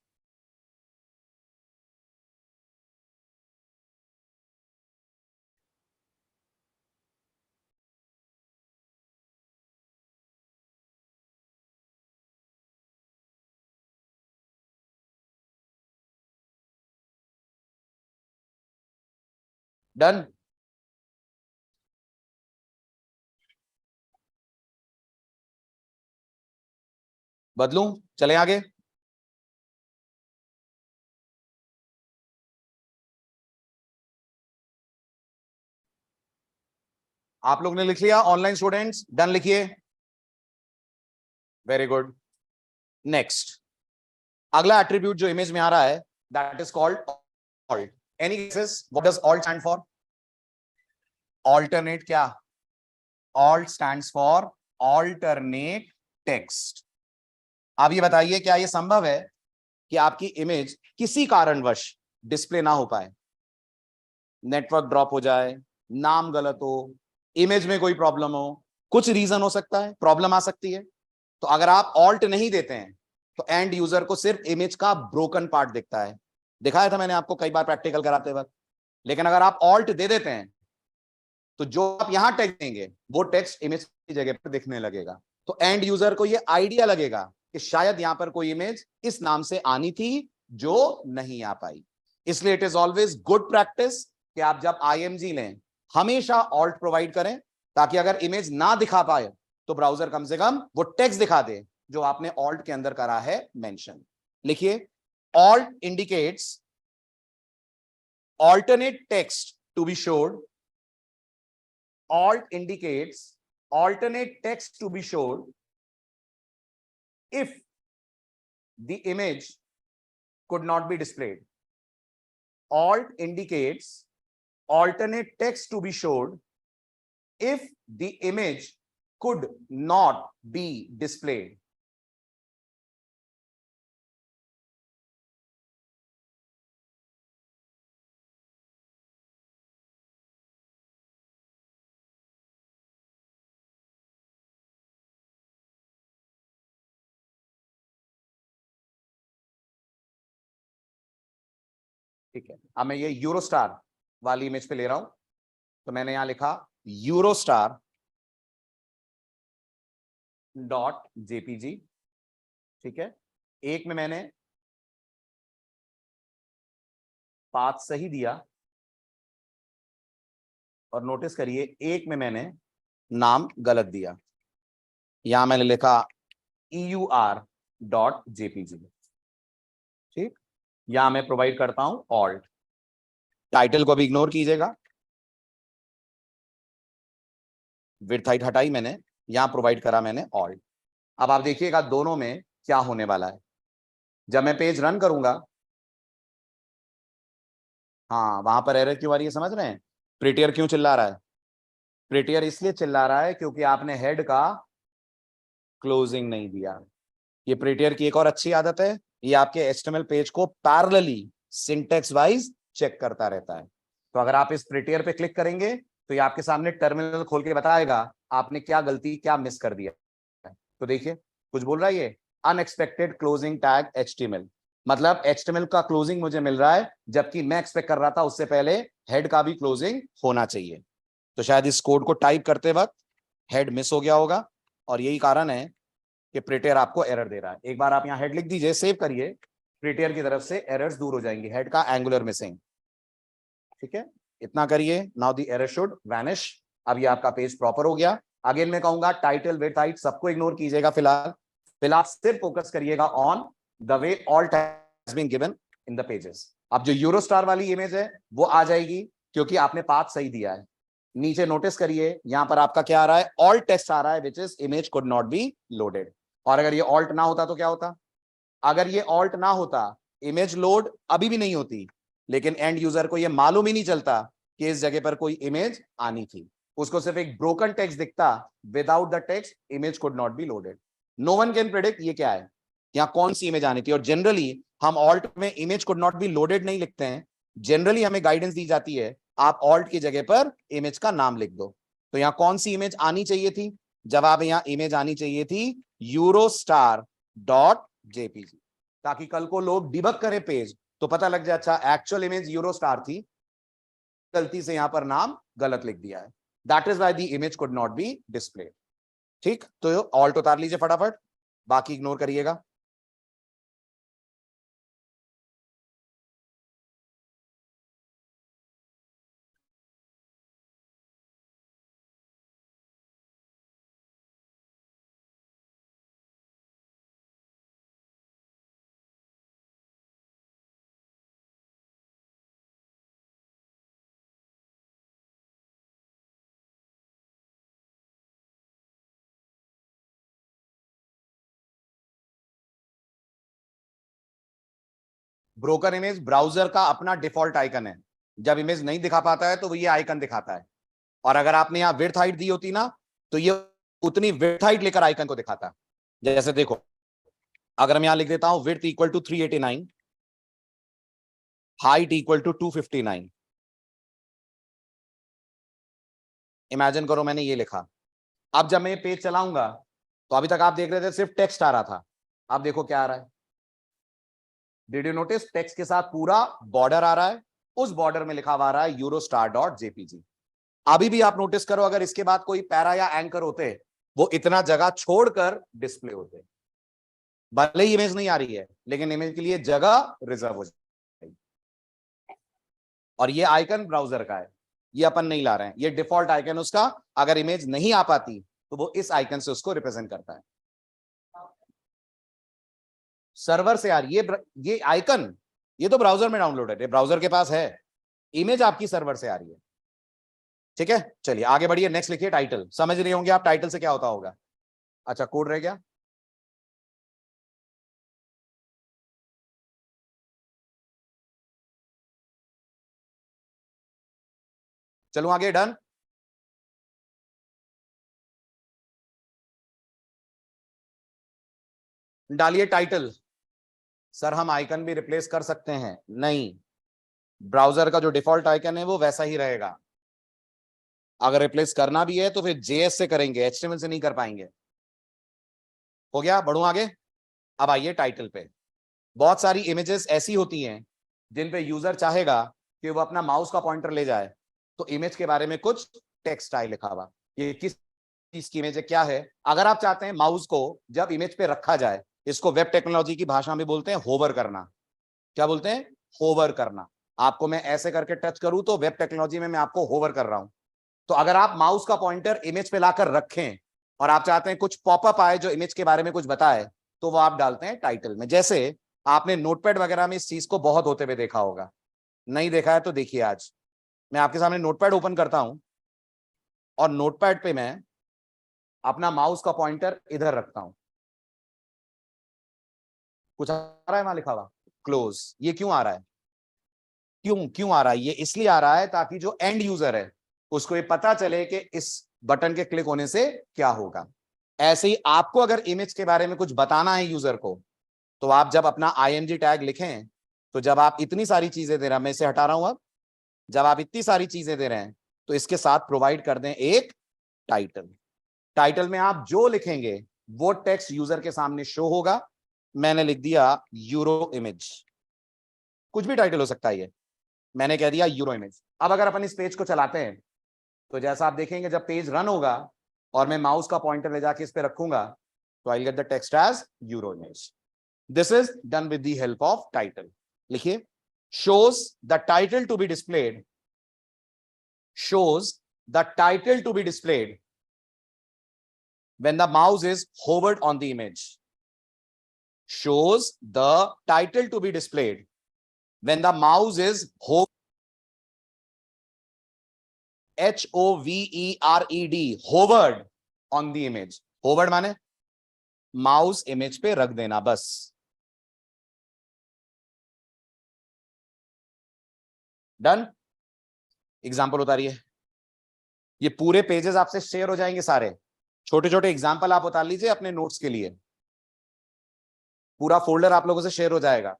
डन। बदलूं, चले आगे। आप लोग ने लिख लिया ऑनलाइन स्टूडेंट्स, डन लिखिए। Very good. नेक्स्ट, अगला एट्रीब्यूट जो इमेज में आ रहा है that is called alt. Any guesses what does alt stand for? Alternate क्या? Alt stands for alternate text. अब ये बताइए क्या ये संभव है कि आपकी इमेज किसी कारणवश डिस्प्ले ना हो पाए? नेटवर्क ड्रॉप हो जाए, नाम गलत हो, इमेज में कोई प्रॉब्लम हो, कुछ रीजन हो सकता है, प्रॉब्लम आ सकती है। तो अगर आप ऑल्ट नहीं देते हैं तो एंड यूजर को सिर्फ इमेज का ब्रोकन पार्ट दिखता है। दिखाया था मैंने आपको कई बार प्रैक्टिकल कराते वक्त। लेकिन अगर आप ऑल्ट दे देते हैं तो जो आप यहां टेक्स्ट देंगे वो टेक्स्ट इमेज की जगह पर दिखने लगेगा। तो एंड यूजर को ये आइडिया लगेगा कि शायद यहां पर कोई इमेज इस नाम से आनी थी जो नहीं आ पाई। इसलिए it is always good practice कि आप जब आईएमजी लें हमेशा ऑल्ट प्रोवाइड करें, ताकि अगर इमेज ना दिखा पाए तो ब्राउजर कम से कम वो टेक्स्ट दिखा दे जो आपने ऑल्ट के अंदर करा है मेंशन। लिखिए, alt indicates alternate text to be showed. Alt indicates alternate text to be showed if the image could not be displayed. Alt indicates alternate text to be showed if the image could not be displayed. ठीक है, अब मैं ये यूरोस्टार वाली इमेज पे ले रहा हूं। तो मैंने यहां लिखा यूरोस्टार डॉट जेपीजी। ठीक है, एक में मैंने पाथ सही दिया और नोटिस करिए एक में मैंने नाम गलत दिया। यहां मैंने लिखा eur.jpg। ठीक, यहां मैं प्रोवाइड करता हूं ऑल्ट। टाइटल को भी इग्नोर कीजिएगा, विड्थ हाइट हटाई मैंने, यहां प्रोवाइड करा मैंने ऑल्ट। अब आप देखिएगा दोनों में क्या होने वाला है। जब मैं पेज रन करूंगा, हाँ वहां पर एरर क्यों आ रही है समझ रहे हैं? प्रिटियर क्यों चिल्ला रहा है? प्रिटियर इसलिए चिल्ला रहा है क्योंकि आपने हेड का क्लोजिंग नहीं दिया। ये प्रिटियर की एक और अच्छी आदत है, ये आपके एचटीएमएल पेज को पैरेलली सिंटेक्स वाइज चेक करता रहता है। तो अगर आप इस प्रिटियर पे क्लिक करेंगे तो ये आपके सामने टर्मिनल खोल के बताएगा आपने क्या गलती क्या मिस कर दिया। तो देखिए कुछ बोल रहा है ये, अनएक्सपेक्टेड क्लोजिंग टैग एचटीएमएल, मतलब एचटीएमएल का क्लोजिंग मुझे मिल रहा है जबकि मैं एक्सपेक्ट कर रहा था उससे पहले हेड का भी क्लोजिंग होना चाहिए। तो शायद इस कोड को टाइप करते वक्त हेड मिस हो गया होगा और यही कारण है कि प्रिटियर आपको एरर दे रहा है। एक बार आप यहां हेड लिख दीजिए, सेव करिए, प्रिटियर की तरफ से एरर्स दूर हो जाएंगी, हेड का एंगुलर मिसिंग। ठीक है, इतना करिए, now the error should vanish. अब ये आपका पेज प्रॉपर हो गया। अगेन मैं कहूंगा टाइटल विड्थ हाइट सबको इग्नोर कीजिएगा फिलहाल। फिलहाल सिर्फ फोकस करिएगा on the way alt has been given in the pages. अब जो यूरोस्टार वाली इमेज है वो आ जाएगी क्योंकि आपने पाथ सही दिया है। नीचे नोटिस करिए यहां पर आपका क्या आ रहा है, ऑल्ट टेक्स्ट आ रहा है which is image could not be loaded. और अगर ये ऑल्ट ना होता तो क्या होता? अगर ये ऑल्ट ना होता इमेज लोड अभी भी नहीं होती, लेकिन एंड यूजर को ये मालूम ही नहीं चलता कि इस जगह पर कोई इमेज आनी थी। उसको सिर्फ एक ब्रोकन टेक्स्ट दिखता, without the text image could not be loaded. No one can predict ये क्या है, यहाँ कौन सी इमेज आनी थी। और जनरली हम ऑल्ट में image could not be loaded नहीं लिखते हैं, जनरली हमें गाइडेंस दी जाती है आप ऑल्ट की जगह पर इमेज का नाम लिख दो। तो यहाँ कौन सी इमेज आनी चाहिए थी? जवाब यहाँ इमेज आनी चाहिए थी यूरोस्टार डॉट जेपीजी, ताकि कल को लोग डिबग करें पेज तो पता लग जाए अच्छा एक्चुअल इमेज यूरोस्टार थी, गलती से यहां पर नाम गलत लिख दिया है। That is why the image could not B display. ठीक, तो ऑल्ट उतार लीजिए फटाफट, बाकी इग्नोर करिएगा। ब्रोकन इमेज ब्राउजर का अपना डिफॉल्ट आइकन है, जब इमेज नहीं दिखा पाता है तो वो ये आइकन दिखाता है, और अगर आपने यहाँ विड्थ हाइट दी होती ना तो ये उतनी विड्थ हाइट लेकर आइकन को दिखाता है। जैसे देखो, अगर मैं यहां लिख देता हूं width equal to 389, height equal to 259, imagine करो मैंने ये लिखा। अब जब मैं ये पेज चलाऊंगा तो अभी तक आप देख रहे थे सिर्फ टेक्स्ट आ रहा था, अब देखो क्या आ रहा है। डिड यू नोटिस टेक्स्ट के साथ पूरा बॉर्डर आ रहा है, उस बॉर्डर में लिखा हुआ आ रहा है eurostar.jpg। अभी भी आप नोटिस करो, अगर इसके बाद कोई पैरा या एंकर होते वो इतना जगह छोड़कर डिस्प्ले होते। भले ही इमेज नहीं आ रही है लेकिन इमेज के लिए जगह रिजर्व हो जाएगी। और ये आइकन ब्राउजर का है, ये अपन नहीं ला रहे हैं, ये डिफॉल्ट आइकन उसका, अगर इमेज नहीं आ पाती तो वो इस आइकन से उसको रिप्रेजेंट करता है। सर्वर से यार ये आइकन ये तो ब्राउजर में डाउनलोडेड है, ब्राउजर के पास है, इमेज आपकी सर्वर से आ रही है। ठीक है, चलिए आगे बढ़िए, नेक्स्ट लिखिए टाइटल। समझ रहे होंगे आप टाइटल से क्या होता होगा। अच्छा, कोड रह गया। चलो आगे, डन। डालिए टाइटल। सर हम आइकन भी रिप्लेस कर सकते हैं? नहीं, ब्राउजर का जो डिफॉल्ट आइकन है वो वैसा ही रहेगा। अगर रिप्लेस करना भी है तो फिर जेएस से करेंगे, एचटीएमएल से नहीं कर पाएंगे। हो गया, बढ़ू आगे। अब आइए टाइटल पे। बहुत सारी इमेजेस ऐसी होती हैं जिन पे यूजर चाहेगा कि वो अपना माउस का पॉइंटर ले जाए तो इमेज के बारे में कुछ टेक्स्ट स्टाइल लिखा हुआ, ये किस चीज की इमेज है, क्या है। अगर आप चाहते हैं माउस को जब इमेज पे रखा जाए, इसको वेब टेक्नोलॉजी की भाषा में बोलते हैं होवर करना। क्या बोलते हैं? होवर करना। आपको मैं ऐसे करके टच करूं तो वेब टेक्नोलॉजी में मैं आपको होवर कर रहा हूं। तो अगर आप माउस का पॉइंटर इमेज पे लाकर रखें और आप चाहते हैं कुछ पॉपअप आए जो इमेज के बारे में कुछ बताए, तो वो आप डालते हैं टाइटल में। जैसे आपने नोटपैड वगैरह में इस चीज को बहुत होते हुए देखा होगा, नहीं देखा है तो देखिए। आज मैं आपके सामने नोटपैड ओपन करता हूं और नोटपैड पे मैं अपना माउस का पॉइंटर इधर रखता हूं, कुछ आ रहा है वहां लिखा हुआ क्लोज। ये क्यों आ रहा है? क्यों क्यों आ रहा है? ये इसलिए आ रहा है ताकि जो एंड यूजर है उसको ये पता चले कि इस बटन के क्लिक होने से क्या होगा। ऐसे ही आपको अगर इमेज के बारे में कुछ बताना है यूजर को, तो आप जब अपना img टैग लिखें, तो जब आप इतनी सारी चीजें दे रहे हैं, मैं इसे हटा रहा हूं अब, जब आप इतनी सारी चीजें दे रहे हैं तो इसके साथ प्रोवाइड कर दें एक टाइटल। टाइटल में आप जो लिखेंगे वो टेक्स्ट यूजर के सामने शो होगा। मैंने लिख दिया यूरो इमेज, कुछ भी टाइटल हो सकता है ये, मैंने कह दिया यूरो इमेज। अब अगर अपन इस पेज को चलाते हैं तो जैसा आप देखेंगे जब पेज रन होगा और मैं माउस का पॉइंटर ले जाके इस पे रखूंगा तो I get the text as euro image. This is done with the help of title. लिखिए, shows the title to be displayed, shows the title to be displayed when the mouse is hovered on the image. Shows the title to be displayed when the mouse is hovered, hovered on the image. Hovered माने माउस इमेज पे रख देना, बस। डन। एग्जाम्पल उतारिए। ये पूरे पेजेस आपसे शेयर हो जाएंगे सारे, छोटे छोटे एग्जाम्पल आप उतार लीजिए अपने नोट्स के लिए, पूरा फोल्डर आप लोगों से शेयर हो जाएगा।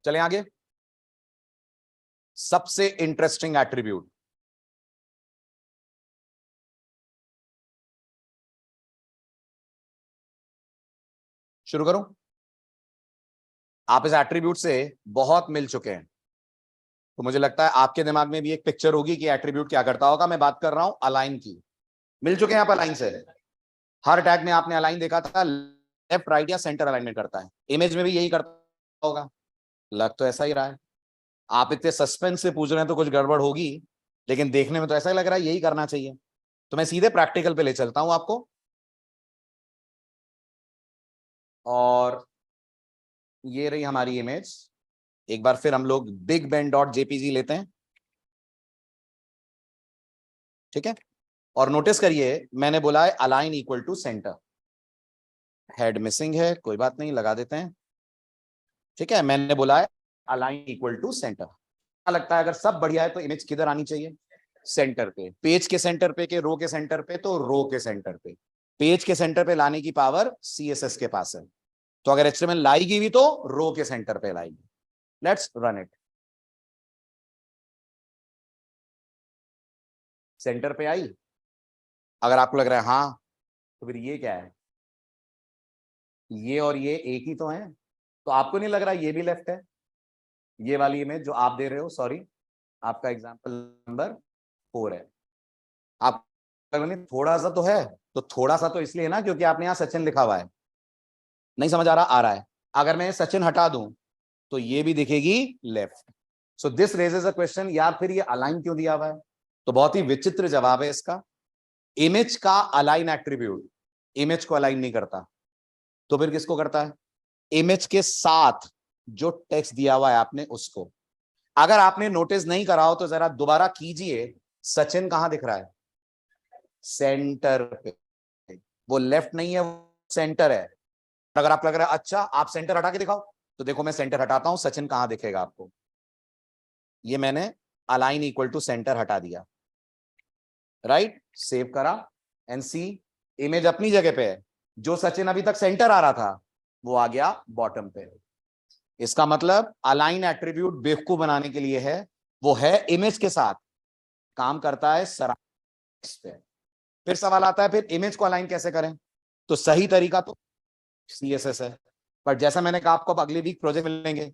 चलें आगे। सबसे इंटरेस्टिंग एट्रीब्यूट, शुरू करूं? आप इस एट्रीब्यूट से बहुत मिल चुके हैं, तो मुझे लगता है आपके दिमाग में भी एक पिक्चर होगी कि एट्रीब्यूट क्या करता होगा। मैं बात कर रहा हूं अलाइन की। मिल चुके हैं आप अलाइन से। हर टैग में आपने अलाइन देखा था, लेफ्ट राइट या सेंटर अलाइनमेंट करता है, इमेज में भी यही करता होगा। लग तो ऐसा ही रहा है। आप इतने सस्पेंस से पूछ रहे हैं तो कुछ गड़बड़ होगी, लेकिन देखने में तो ऐसा ही लग रहा है यही करना चाहिए। तो मैं सीधे प्रैक्टिकल पे ले चलता हूं आपको, और ये रही हमारी इमेज। एक बार फिर हम लोग बिग बेन डॉट जेपीजी लेते हैं, ठीक है। और नोटिस करिए मैंने बोला है align equal to centre. Head missing है, कोई बात नहीं, लगा देते हैं, ठीक है। मैंने बोला है अलाइन इक्वल टू सेंटर। लगता है अगर सब बढ़िया है तो इमेज किधर आनी चाहिए? सेंटर पे। पेज के सेंटर पे के रो के सेंटर पे? तो रो के सेंटर पे। पेज के सेंटर पे लाने की पावर सीएसएस के पास है, तो अगर एचटीएमएल लाएगी भी तो रो के सेंटर पे लाएगी। Let's run it. सेंटर पे आई। अगर आपको लग रहा है हाँ, तो फिर ये क्या है? ये और ये एक ही तो है, तो आपको नहीं लग रहा ये भी लेफ्ट है? ये वाली इमेज जो आप दे रहे हो, सॉरी, आपका एग्जांपल नंबर 4 है। आप थोड़ा सा तो है, तो थोड़ा सा तो इसलिए है ना क्योंकि आपने यहाँ सचिन लिखा हुआ है। नहीं समझ आ रहा? आ रहा है। अगर मैं सचिन हटा दूं तो ये भी दिखेगी left. So this raises a question, यार फिर ये अलाइन क्यों दिया हुआ है? तो बहुत ही विचित्र जवाब है इसका। इमेज का अलाइन एट्रीब्यूट इमेज को अलाइन नहीं करता, तो फिर किसको करता है? इमेज के साथ जो टेक्स्ट दिया हुआ है आपने उसको। अगर आपने नोटिस नहीं करा हो तो जरा दोबारा कीजिए, सचिन कहां दिख रहा है? सेंटर पे। वो लेफ्ट नहीं है, वो सेंटर है। अगर आप लग रहा है अच्छा आप सेंटर हटा के दिखाओ, तो देखो मैं सेंटर हटाता हूं, सचिन कहां दिखेगा आपको? ये मैंने अलाइन इक्वल टू सेंटर हटा दिया, राइट। सेव करा एंड सी, इमेज अपनी जगह पे है। जो सचिन अभी तक सेंटर आ रहा था वो आ गया बॉटम पे। इसका मतलब अलाइन एट्रीब्यूट बेवकूफ बनाने के लिए है, वो है इमेज के साथ, काम करता है सराउंडिंग्स पे। फिर सवाल आता है फिर इमेज को अलाइन कैसे करें? तो सही तरीका तो सीएसएस है, पर जैसा मैंने कहा आपको अब अगले वीक प्रोजेक्ट मिलेंगे,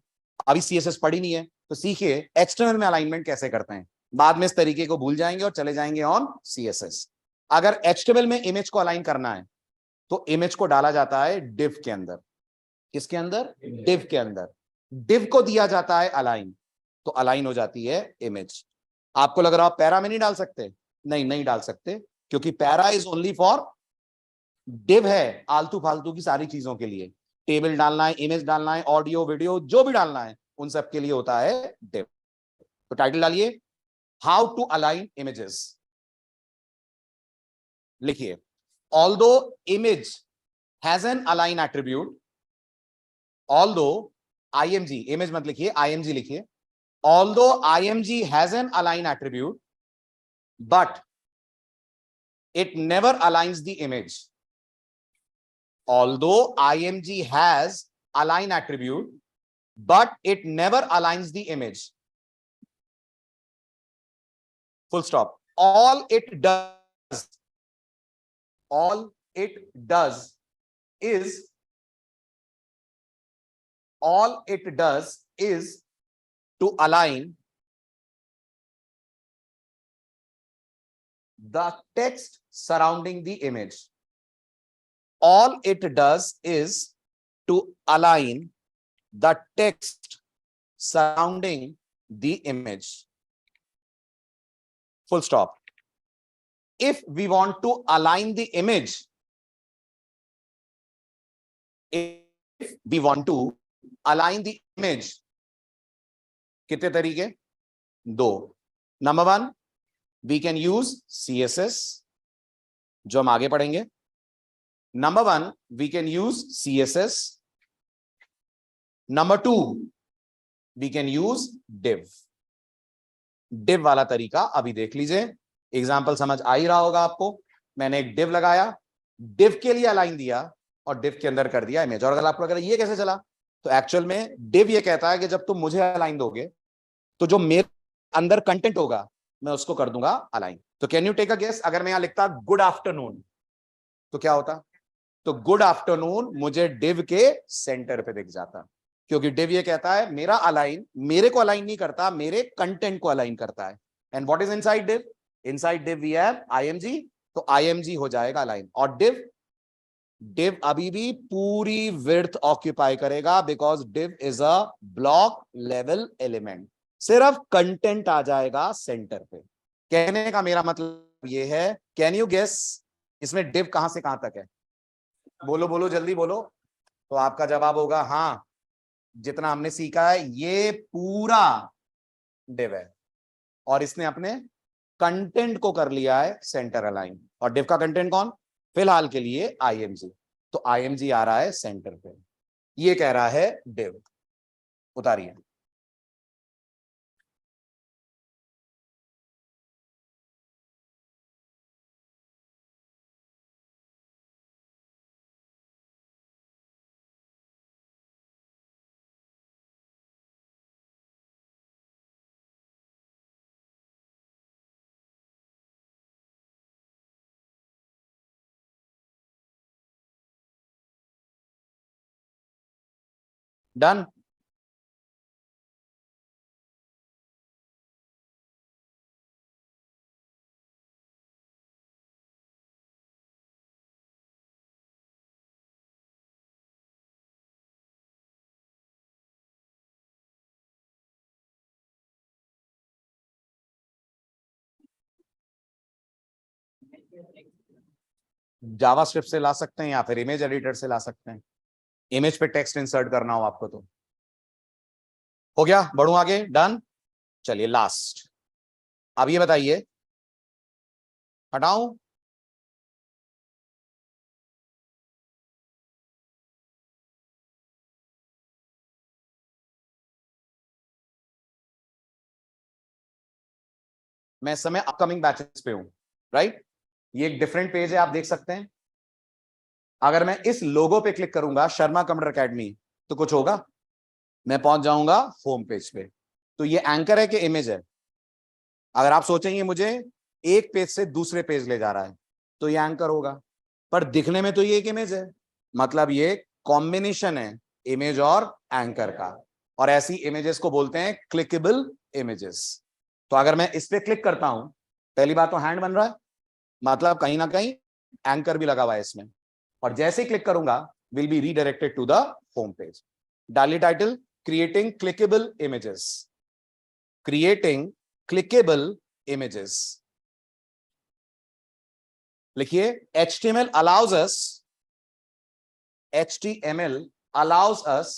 अभी सीएसएस पढ़ी नहीं है, तो सीखिए एक्सटर्नल में अलाइनमेंट कैसे करते हैं। बाद में इस तरीके को भूल जाएंगे और चले जाएंगे ऑन सीएसएस। अगर एचटीएमएल में इमेज को अलाइन करना है तो इमेज को डाला जाता है डिव के अंदर। किसके अंदर? डिव के अंदर। डिव को दिया जाता है अलाइन, तो अलाइन हो जाती है इमेज। आपको लग रहा है पैरा में नहीं डाल सकते? नहीं, नहीं डाल सकते, क्योंकि para is only for div है आलतू फालतू की सारी चीजों के लिए। टेबल डालना है, इमेज डालना है, ऑडियो वीडियो जो भी डालना है, उन सब के लिए होता है डिव। तो टाइटल डालिए हाउ टू अलाइन इमेजेस। लिखिए although image has an align attribute, although IMG, image मत लिखिए, आईएमजी लिखिए। Although IMG has an align attribute but it never aligns the image. Although IMG has align attribute, but it never aligns the image. Full stop. All it does is to align the text surrounding the image. All it does is to align the text surrounding the image. Full stop. If we want to align the image, कितने तरीके? दो। Number 1, we can use CSS, जो हम आगे पढ़ेंगे। Number 1, we can use CSS। Number 2, we can use div। div वाला तरीका अभी देख लीजिए, एग्जाम्पल समझ आ ही रहा होगा आपको। मैंने एक div लगाया, div के लिए अलाइन दिया और div के अंदर कर दिया इमेज। और अगर आपको लग रहा है ये कैसे चला, तो एक्चुअल में div ये कहता है कि जब तुम मुझे अलाइन दोगे तो जो मेरे अंदर कंटेंट होगा मैं उसको कर दूंगा अलाइन। तो can you take a guess, अगर मैं यहां लिखता गुड आफ्टरनून तो क्या होता? तो गुड आफ्टरनून मुझे div के सेंटर पे दिख जाता, क्योंकि div ये कहता है मेरा अलाइन मेरे को अलाइन नहीं करता, मेरे कंटेंट को अलाइन करता है। And what is inside div? Inside div we have IMG, तो IMG हो जाएगा अलाइन। और div अभी भी पूरी विड्थ ऑक्यूपाई करेगा, because div is a block level element. सिर्फ कंटेंट आ जाएगा सेंटर पे। कहने का मेरा मतलब ये है, कैन यू गेस इसमें div कहां से कहां तक है? बोलो बोलो जल्दी बोलो। तो आपका जवाब होगा हाँ, जितना हमने सीखा है ये पूरा डिव है, और इसने अपने कंटेंट को कर लिया है सेंटर अलाइन। और डिव का कंटेंट कौन? फिलहाल के लिए आईएमजी। तो आईएमजी आ रहा है सेंटर पे, ये कह रहा है डिव। उतारिए। डन। जावास्क्रिप्ट से ला सकते हैं या फिर इमेज एडिटर से ला सकते हैं, इमेज पे टेक्स्ट इंसर्ट करना हो आपको तो। हो गया, बढ़ूं आगे। डन। चलिए लास्ट। अब ये बताइए, हटाऊं? मैं इस समय अपकमिंग बैचेस पे हूं, राइट? ये एक डिफरेंट पेज है, आप देख सकते हैं। अगर मैं इस लोगो पे क्लिक करूंगा, शर्मा कंप्यूटर एकेडमी, तो कुछ होगा? मैं पहुंच जाऊंगा होम पेज पे। तो ये एंकर है कि इमेज है? अगर आप सोचेंगे मुझे एक पेज से दूसरे पेज ले जा रहा है, तो ये एंकर होगा। पर दिखने में तो ये एक इमेज है, मतलब ये कॉम्बिनेशन है इमेज और एंकर का। और ऐसी इमेजेस को बोलते हैं क्लिकेबल इमेजेस। तो अगर मैं इस पे क्लिक करता हूं, पहली बात तो हैंड बन रहा है, मतलब कहीं ना कहीं एंकर भी लगा हुआ है इसमें। और जैसे ही क्लिक करूंगा, will be redirected to the home page. डाली title, creating clickable images. Creating clickable images लिखिए। HTML allows us, HTML allows us,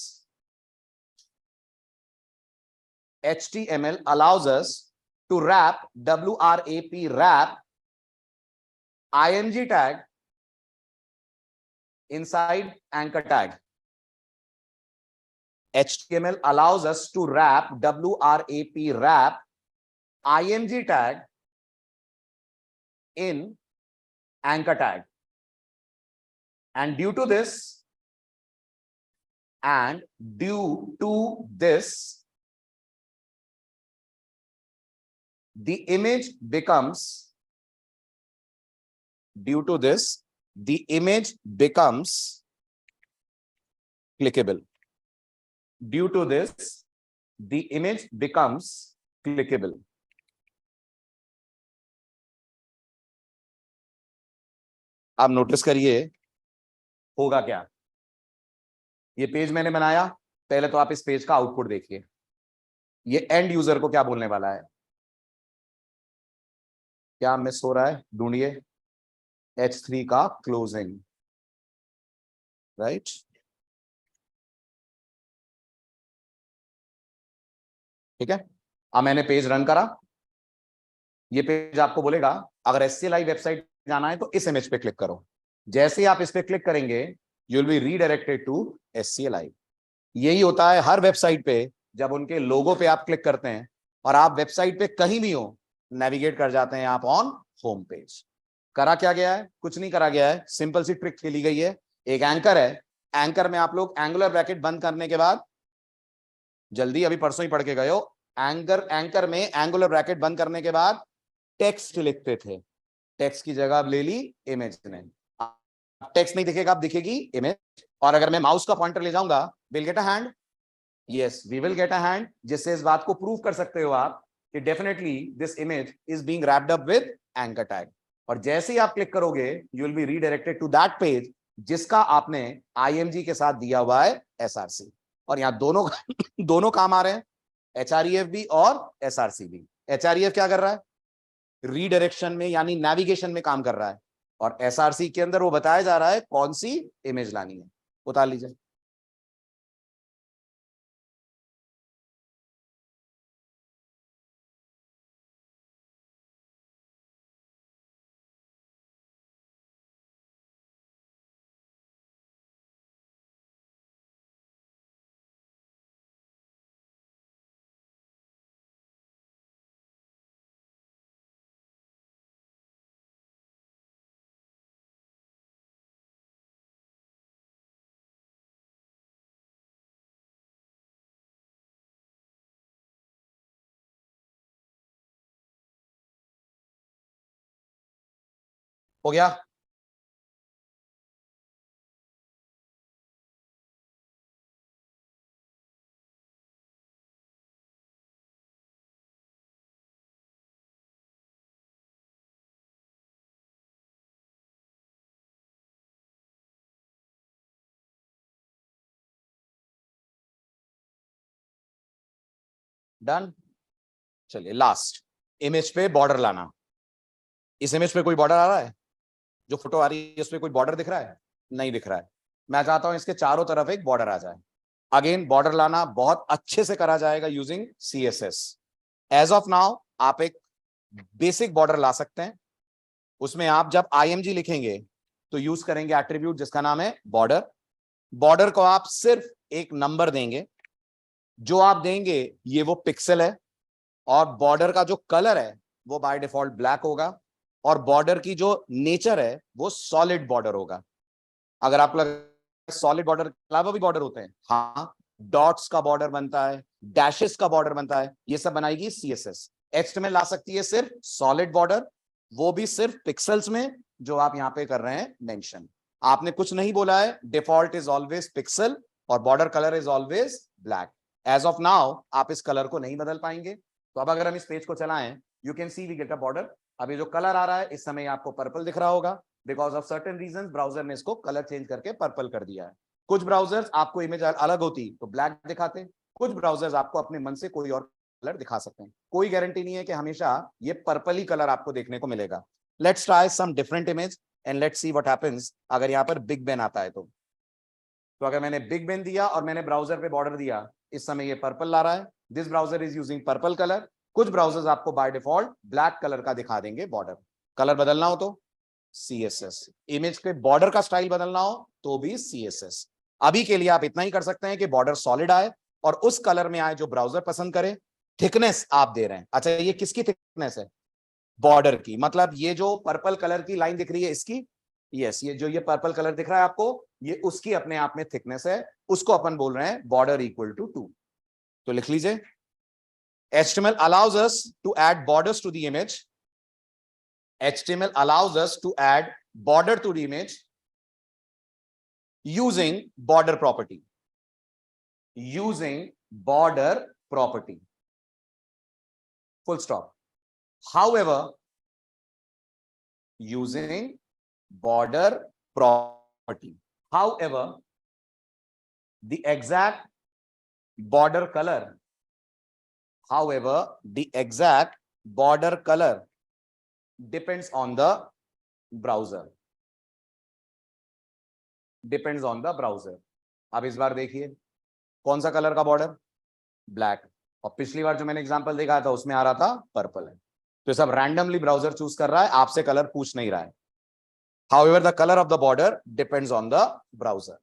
HTML allows us to wrap, WRAP, wrap IMG tag inside anchor tag. HTML allows us to wrap, WRAP, wrap IMG tag in anchor tag. And due to this, the image becomes, due to this, the image becomes clickable. Due to this, the image becomes clickable. आप नोटिस करिए होगा क्या। ये पेज मैंने बनाया, पहले तो आप इस पेज का आउटपुट देखिए। ये एंड यूजर को क्या बोलने वाला है? क्या मिस हो रहा है? ढूंढिए। H3 का क्लोजिंग, राइट? ठीक है। अब मैंने पेज रन करा, ये पेज आपको बोलेगा अगर SCLI वेबसाइट जाना है तो इस इमेज पे क्लिक करो। जैसे ही आप इस पे क्लिक करेंगे, you will be redirected to SCLI। यही होता है हर वेबसाइट पे, जब उनके लोगो पे आप क्लिक करते हैं और आप वेबसाइट पे कहीं भी हो, नेविगेट कर जाते हैं आप ऑन होम पेज। करा क्या गया है? कुछ नहीं करा गया है, सिंपल सी ट्रिक खेली गई है। एक एंकर है, एंकर में आप लोग एंगुलर ब्रैकेट बंद करने के बाद, जल्दी अभी परसों ही पढ़ के गए हो, एंकर में एंगुलर ब्रैकेट बंद करने के बाद टेक्स्ट लिखते थे। टेक्स्ट की जगह अब ले ली इमेज ने। टेक्स्ट नहीं दिखेगा, अब दिखेगी इमेज। और अगर मैं माउस का पॉइंटर ले जाऊंगा, will get a hand. Yes, we will get a hand, जिससे इस बात को प्रूव कर सकते हो आप कि definitely this image is being wrapped up with anchor tag. और जैसे ही आप क्लिक करोगे, you will be redirected to that page जिसका आपने आईएमजी के साथ दिया हुआ है एसआरसी। और यहां दोनों दोनों काम आ रहे हैं, एचआरईएफ भी और एसआरसी भी। एचआरईएफ क्या कर रहा है? रीडायरेक्शन में यानी नेविगेशन में काम कर रहा है, और एसआरसी के अंदर वो बताया जा रहा है कौन सी इमेज लानी है। उतार लीजिए। हो गया? डन। चलिए लास्ट, इमेज पे बॉर्डर लाना। इस इमेज पे कोई बॉर्डर आ रहा है? जो फोटो आ रही है उसमें कोई बॉर्डर दिख रहा है? नहीं दिख रहा है। मैं चाहता हूं इसके चारों तरफ एक बॉर्डर आ जाए। अगेन बॉर्डर लाना बहुत अच्छे से करा जाएगा using CSS। As of now आप एक बेसिक बॉर्डर ला सकते हैं। उसमें आप जब IMG लिखेंगे तो यूज करेंगे एट्रीब्यूट जिसका नाम है बॉर्डर। बॉर्डर को आप सिर्फ एक नंबर देंगे, जो आप देंगे ये वो पिक्सल है, और बॉर्डर का जो कलर है वो बाय डिफॉल्ट ब्लैक होगा, और बॉर्डर की जो नेचर है वो सॉलिड बॉर्डर होगा। अगर आप सॉलिड बॉर्डर के अलावा भी बॉर्डर होते हैं, हाँ, डॉट्स का बॉर्डर बनता है, डैशेस का बॉर्डर बनता है, ये सब बनाएगी CSS। HTML ला सकती है सिर्फ सॉलिड बॉर्डर, वो भी सिर्फ पिक्सल्स में, जो आप यहां पे कर रहे हैं मेंशन। आपने कुछ नहीं बोला है, डिफॉल्ट इज ऑलवेज पिक्सल और border colour is always black. As of now आप इस कलर को नहीं बदल पाएंगे। तो अब अगर हम इस पेज को चलाएं, you can see we get a border. अभी जो कलर आ रहा है इस समय आपको पर्पल दिख रहा होगा, because of certain reason browser ने इसको कलर चेंज करके पर्पल कर दिया है। कुछ ब्राउजर्स आपको इमेज अलग होती तो ब्लैक दिखाते, कुछ ब्राउजर्स आपको अपने मन से कोई और कलर दिखा सकते हैं। कोई गारंटी नहीं है कि हमेशा ये पर्पल ही कलर आपको देखने को मिलेगा। Let's try some different image and let's see what happens अगर यहाँ पर बिग बेन आता है तो अगर मैंने बिग बेन दिया और मैंने ब्राउजर पे बॉर्डर दिया, इस समय ये पर्पल ला रहा है। This browser is using purple colour. कुछ ब्राउजर्स आपको बाय डिफॉल्ट ब्लैक कलर का दिखा देंगे बॉर्डर। कलर बदलना हो तो CSS, इमेज के बॉर्डर का स्टाइल बदलना हो तो भी CSS। अभी के लिए आप इतना ही कर सकते हैं कि बॉर्डर सॉलिड आए और उस कलर में आए जो ब्राउजर पसंद करे। थिकनेस आप दे रहे हैं, अच्छा ये किसकी थिकनेस है? बॉर्डर की। मतलब ये जो पर्पल कलर की लाइन दिख रही है इसकी, यस, ये जो ये पर्पल कलर दिख रहा है आपको, ये उसकी अपने आप में थिकनेस है, उसको अपन बोल रहे हैं बॉर्डर इक्वल टू 2। तो लिख लीजिए, HTML allows us to add borders to the image. HTML allows us to add border to the image using border property. Using border property. Full stop. However, using border property. However, the exact border color, depends on the browser. Depends on the browser. अब इस बार देखिए कौन सा कलर का बॉर्डर? ब्लैक। और पिछली बार जो मैंने एग्जांपल दिखाया था उसमें आ रहा था पर्पल है। तो सब रैंडमली ब्राउजर चूज कर रहा है, आपसे कलर पूछ नहीं रहा है। However, the color of the border depends on the browser.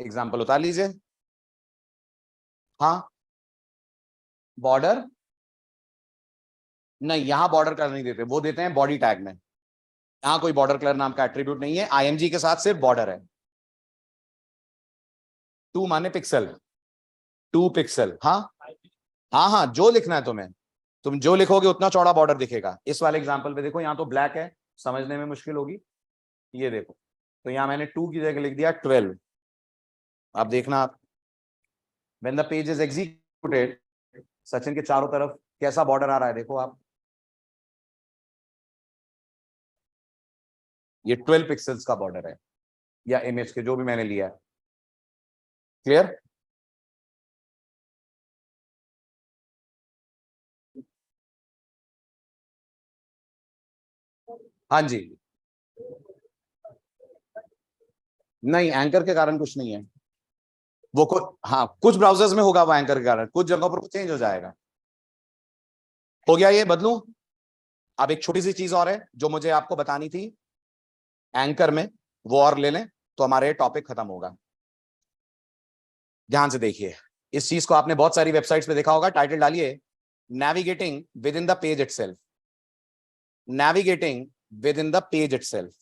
Example उतार लीजिए। हाँ, बॉर्डर नहीं, यहां बॉर्डर कलर नहीं देते, वो देते हैं बॉडी टैग में। यहां कोई बॉर्डर कलर नाम का एट्रीब्यूट नहीं है, IMG के साथ सिर्फ बॉर्डर है। 2 माने पिक्सल, 2 पिक्सल। हाँ हाँ हाँ, जो लिखना है तुम्हें, तुम जो लिखोगे उतना चौड़ा बॉर्डर दिखेगा। इस वाले एग्जाम्पल पे देखो, यहाँ तो ब्लैक है, समझने में मुश्किल होगी। ये देखो, तो यहाँ मैंने 2 की जगह लिख दिया 12। अब देखना आप, when the page is executed, Sachin के चारों तरफ कैसा बॉर्डर आ रहा है देखो आप। ये 12 पिक्सल्स का बॉर्डर है, या इमेज के जो भी मैंने लिया है। क्लियर? हाँ जी। नहीं, एंकर के कारण कुछ नहीं है वो हाँ, कुछ ब्राउजर्स में होगा वो एंकर के कारण, कुछ जगहों पर वो चेंज हो जाएगा। हो गया ये बदलूं? अब एक छोटी सी चीज और है जो मुझे आपको बतानी थी एंकर में, वो और ले लें तो हमारे टॉपिक खत्म होगा। ध्यान से देखिए, इस चीज को आपने बहुत सारी वेबसाइट्स पे देखा होगा। टाइटल डालिए, navigating with in the page itself. Navigating with in the page itself.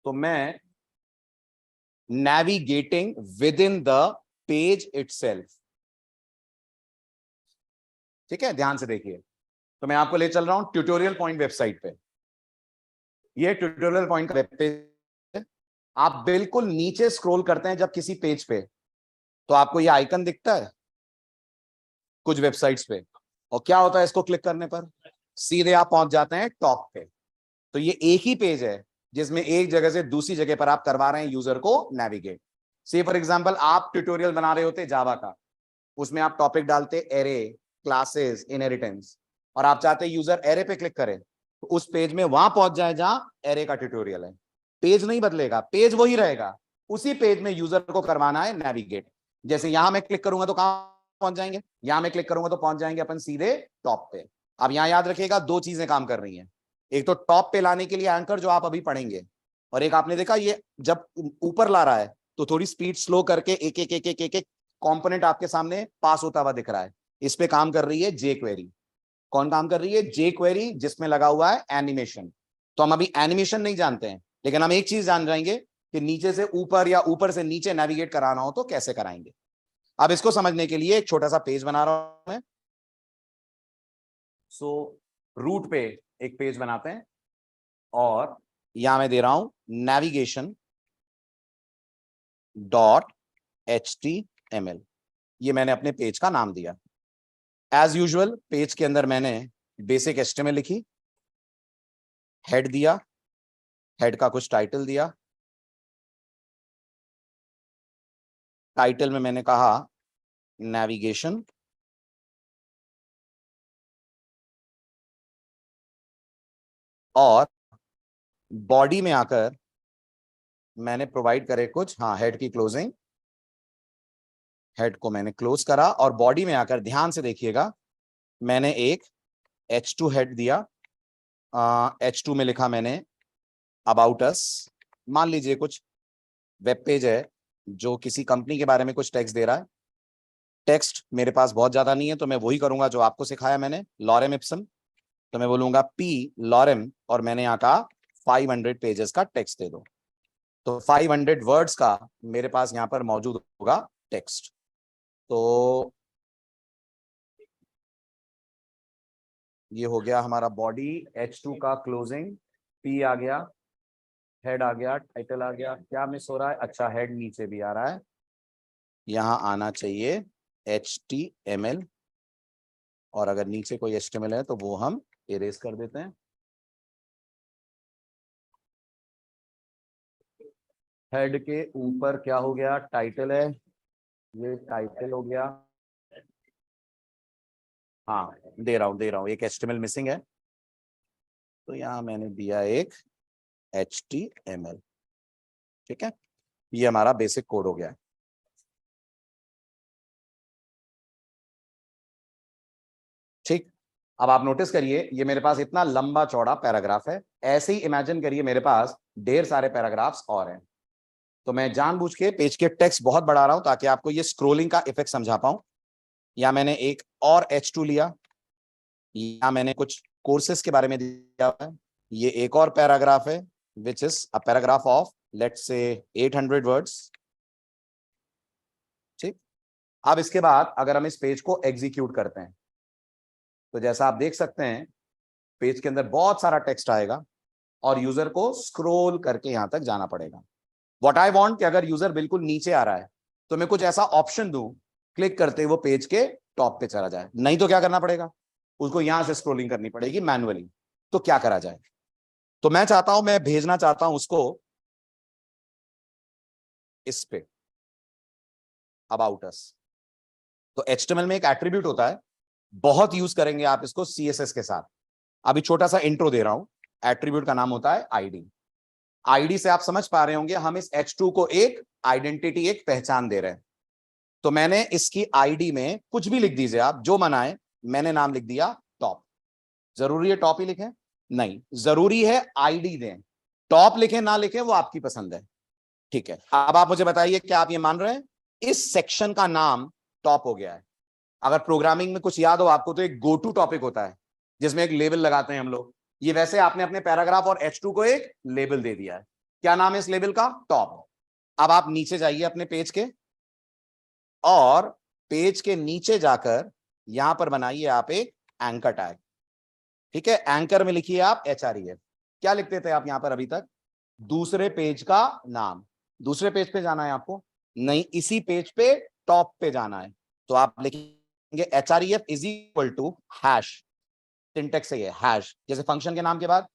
तो मैं navigating with in the page itself, ठीक है, ध्यान से देखिए। तो मैं आपको ले चल रहा हूं ट्यूटोरियल पॉइंट वेबसाइट पे। ये ट्यूटोरियल पॉइंट का वेब पेज है। आप बिल्कुल नीचे स्क्रॉल करते हैं जब किसी पेज पे, तो आपको ये आइकन दिखता है कुछ वेबसाइट्स पे, और क्या होता है इसको क्लिक करने पर सीधे आप पहुंच जाते हैं टॉप पे। तो ये एक ही पेज है जिसमें एक जगह से दूसरी जगह पर आप करवा रहे हैं यूजर को नेविगेट। से फॉर एग्जांपल आप ट्यूटोरियल बना रहे होते जावा का, उसमें आप टॉपिक डालते एरे, क्लासेस, इनहेरिटेंस, और आप चाहते यूजर एरे पे क्लिक करे तो उस पेज में वहां पहुंच जाए जहां एरे का ट्यूटोरियल है। पेज नहीं बदलेगा, पेज वही रहेगा, उसी पेज में यूजर को करवाना है नेविगेट। जैसे यहां मैं क्लिक करूंगा तो कहां पहुंच जाएंगे, यहां मैं क्लिक करूंगा तो पहुंच जाएंगे अपन सीधे टॉप पे। अब यहां याद रखिएगा दो चीजें काम कर रही हैं, एक तो टॉप पे लाने के लिए एंकर जो आप अभी पढ़ेंगे, और एक आपने देखा ये जब ऊपर ला रहा है तो थोड़ी स्पीड स्लो करके एक एक एक एक एक एक कंपोनेंट आपके सामने पास होता हुआ दिख रहा है। इस पे काम कर रही है जे क्वेरी। कौन काम कर रही है? जे क्वेरी, जिसमें लगा हुआ है एनिमेशन। तो हम अभी एनिमेशन नहीं जानते हैं, लेकिन हम एक चीज जान जाएंगे कि नीचे से ऊपर या ऊपर से नीचे नेविगेट कराना हो तो कैसे कराएंगे। अब इसको समझने के लिए एक छोटा सा पेज बना रहा हूं मैं। सो रूट पे एक पेज बनाते हैं, और यहां मैं दे रहा हूं नेविगेशन डॉट HTML। ये मैंने अपने पेज का नाम दिया। एज यूजुअल पेज के अंदर मैंने बेसिक HTML लिखी, हेड दिया, हेड का कुछ टाइटल दिया, टाइटल में मैंने कहा नेविगेशन, और बॉडी में आकर मैंने प्रोवाइड करे कुछ, हाँ, हेड की क्लोजिंग, हेड को मैंने क्लोज करा, और बॉडी में आकर ध्यान से देखिएगा मैंने एक H2 हेड दिया। H2 में लिखा मैंने अबाउट अस। मान लीजिए कुछ वेब पेज है जो किसी कंपनी के बारे में कुछ टेक्स्ट दे रहा है। टेक्स्ट मेरे पास बहुत ज्यादा नहीं है, तो मैं वही करूंगा जो आपको सिखाया मैंने, लॉरेम इप्सम। तो मैं बोलूंगा पी लॉरेम, और मैंने यहाँ कहा 500 पेजेस का टेक्स्ट दे दो। तो 500 वर्ड्स का मेरे पास यहाँ पर मौजूद होगा टेक्स्ट। तो ये हो गया हमारा बॉडी, H2 का क्लोजिंग, P आ गया, हेड आ गया, टाइटल आ गया। क्या मिस हो रहा है? अच्छा, हेड नीचे भी आ रहा है, यहाँ आना चाहिए HTML, और अगर नीचे कोई HTML है तो वो हम इरेज कर देते हैं। हेड के ऊपर क्या हो गया? टाइटल है, ये टाइटल हो गया। हाँ, दे रहा हूँ एक HTML मिसिंग है, तो यहाँ मैंने दिया एक HTML। ठीक है, ये हमारा बेसिक कोड हो गया है। ठीक, अब आप नोटिस करिए ये मेरे पास इतना लंबा चौड़ा पैराग्राफ है। ऐसे ही इमेजिन करिए मेरे पास ढेर सारे पैराग्राफ्स और हैं। तो मैं जानबूझ के पेज के टेक्स्ट बहुत बढ़ा रहा हूं ताकि आपको ये स्क्रोलिंग का इफेक्ट समझा पाऊं। या मैंने एक और H2 लिया, या मैंने कुछ कोर्सेज के बारे में दिया है। ये एक और पैराग्राफ है which is a paragraph of let's say 800 words. ठीक, अब इसके बाद अगर हम इस पेज को एग्जीक्यूट करते हैं तो जैसा आप देख सकते हैं पेज के अंदर बहुत सारा टेक्स्ट आएगा, और यूजर को स्क्रॉल करके यहां तक जाना पड़ेगा। व्हाट आई वांट कि अगर यूजर बिल्कुल नीचे आ रहा है तो मैं कुछ ऐसा ऑप्शन दूं, क्लिक करते ही वो पेज के टॉप पे चला जाए। नहीं तो क्या करना पड़ेगा? उसको यहां से स्क्रॉलिंग करनी पड़ेगी मैन्युअली। तो क्या करा जाए? तो मैं चाहता हूं, मैं भेजना चाहता हूं उसको इस पे अबाउट अस। तो HTML में एक एट्रीब्यूट होता है, बहुत यूज करेंगे आप इसको CSS के साथ। अभी छोटा सा इंट्रो दे रहा हूं। एट्रीब्यूट का नाम होता है ID। ID से आप समझ पा रहे होंगे हम इस H2 को एक आइडेंटिटी, एक पहचान दे रहे हैं। तो मैंने इसकी ID में कुछ भी लिख दीजिए आप, जो मनाए। मैंने नाम लिख दिया टॉप। जरूरी है टॉप ही लिखें? नहीं, जरूरी है ID दें। टॉप लिखें ना लिखें वो आपकी पसंद है। ठीक है, अब आप मुझे बताइए क्या आप ये मान रहे हैं इस सेक्शन का नाम टॉप हो गया है? अगर प्रोग्रामिंग में कुछ याद हो आपको तो एक गो टू टॉपिक होता है जिसमें एक लेबल लगाते हैं हम लोग। ये वैसे आपने अपने पैराग्राफ और H2 को एक लेबल दे दिया है। क्या नाम है इस लेबल का? टॉप। अब आप नीचे जाइए अपने पेज के, और पेज के नीचे जाकर यहां पर बनाइए आप एक एंकर टैग। ठीक है, एंकर में लिखिए आप HREF। क्या लिखते थे आप यहां पर अभी तक? दूसरे पेज का नाम। दूसरे पेज पे जाना है आपको? नहीं, इसी पेज पे टॉप पे जाना है। तो आप लिखेंगे href is equal to hash. Syntax है ये हैश, जैसे फंक्शन के नाम के बाद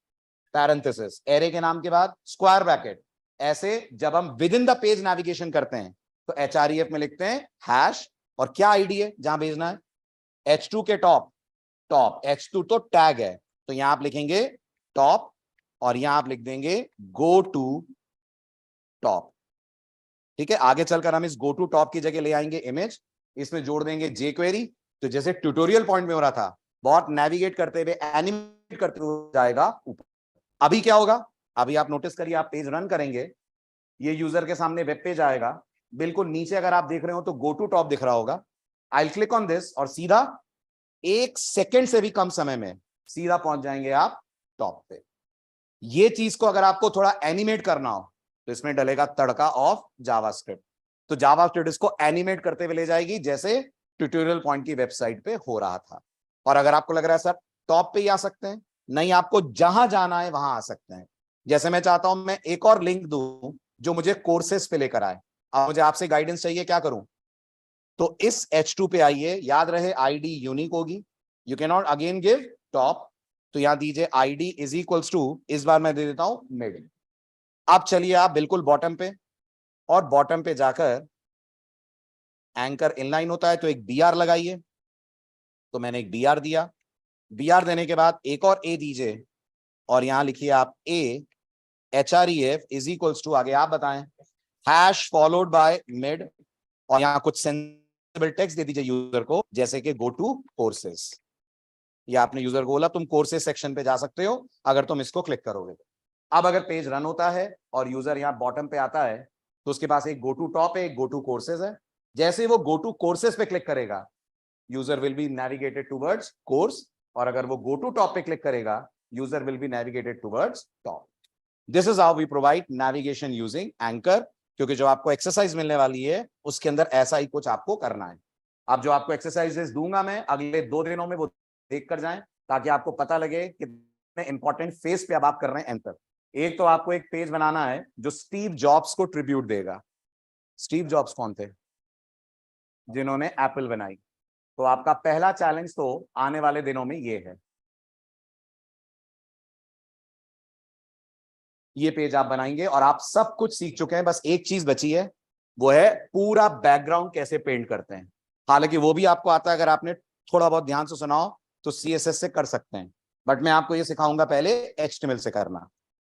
पैरेंथेसिस, एरे के नाम के बाद स्क्वायर ब्रैकेट। ऐसे जब हम with in the page navigation करते हैं तो href में लिखते हैं हैश, और क्या आईडी है जहां भेजना है? h2 के टॉप, टॉप h2 तो टैग है, तो यहां आप लिखेंगे टॉप, और यहां आप लिख देंगे गो टू टॉप। ठीक है, आगे चलकर हम इस गो टू टॉप की जगह ले आएंगे इमेज, इसमें जोड़ देंगे jQuery। तो जैसे ट्यूटोरियल पॉइंट में हो रहा था, बहुत नेविगेट करते हुए, एनिमेट करते हुए जाएगा ऊपर। अभी क्या होगा? अभी आप नोटिस करिए, आप पेज रन करेंगे, ये यूजर के सामने वेब पेज आएगा, बिल्कुल नीचे अगर आप देख रहे हो तो गो टू टॉप दिख रहा होगा। I will click on this और सीधा 1 सेकेंड से भी कम समय में सीधा पहुंच जाएंगे आप टॉप पे। ये चीज को अगर आपको थोड़ा एनिमेट करना हो तो इसमें डलेगा तड़का ऑफ जावास्क्रिप्ट। तो जावास्क्रिप्ट इसको एनिमेट करते हुए ले जाएगी, जैसे ट्यूटोरियल पॉइंट की वेबसाइट पे हो रहा था। और अगर आपको लग रहा है सर टॉप पे ही आ सकते हैं, नहीं, आपको जहां जाना है वहां आ सकते हैं। जैसे मैं चाहता हूं मैं एक और लिंक दूं जो मुझे कोर्सेस पे लेकर आए। अब मुझे आपसे गाइडेंस चाहिए, क्या करूं? तो इस H2 पे आइए, याद रहे आईडी यूनिक होगी, you can not again give top. तो यहां दीजिए आईडी इज इक्वल्स टू, इस बार मैं दे देता हूं मिड। अब चलिए आप बिल्कुल बॉटम पे, और बॉटम पे जाकर एंकर इनलाइन होता है तो एक BR लगाइए। तो मैंने एक BR दिया, BR देने के बाद एक और A दीजिए, और यहां लिखिए आप A href is equals to, आगे आप बताएं, हैश फॉलोड बाय मिड, और यहां कुछ सेंसिबल टेक्स्ट दे दीजिए यूजर को, जैसे कि गो टू कोर्सेस। या आपने यूजर को बोला तुम कोर्सेस सेक्शन पे जा सकते हो अगर तुम इसको क्लिक करोगे। अब अगर पेज रन होता है और यूजर यहाँ बॉटम पे आता है तो उसके पास एक गो टू टॉप है, एक गो टू कोर्सेज है। जैसे वो गो टू कोर्सेज पे क्लिक करेगा, user will be navigated towards course, और अगर वो गो टू टॉप पे क्लिक करेगा, user will be navigated towards top. This is how we provide navigation using anchor, क्योंकि जो आपको एक्सरसाइज मिलने वाली है उसके अंदर ऐसा ही कुछ आपको करना है। अब जो आपको एक्सरसाइजेस दूंगा मैं अगले 2 दिनों में, वो देख कर जाएं, ताकि आपको पता लगे कितने इंपॉर्टेंट फेज पे अब आप कर रहे हैं एंकर। एक तो आपको एक पेज बनाना है जो स्टीव जॉब्स को ट्रिब्यूट देगा। स्टीव जॉब्स कौन थे? जिन्होंने एप्पल बनाई। तो आपका पहला चैलेंज तो आने वाले दिनों में ये है, ये पेज आप बनाएंगे और आप सब कुछ सीख चुके हैं, बस एक चीज बची है, वो है पूरा बैकग्राउंड कैसे पेंट करते हैं। हालांकि वो भी आपको आता है, अगर आपने थोड़ा बहुत ध्यान से सुना हो तो CSS से कर सकते हैं, बट मैं आपको ये सिखाऊंगा पहले HTML से करना।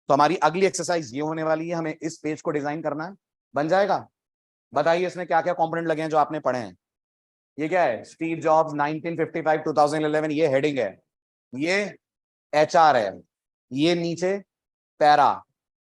तो हमारी अगली एक्सरसाइज ये होने वाली है, हमें इस पेज को डिजाइन करना है। बन जाएगा? बताइए इसमें क्या क्या कंपोनेंट लगे हैं जो आपने पढ़े हैं। ये क्या है? स्टीव जॉब्स 1955 2011, ये हेडिंग है, ये HR है, ये नीचे पैरा,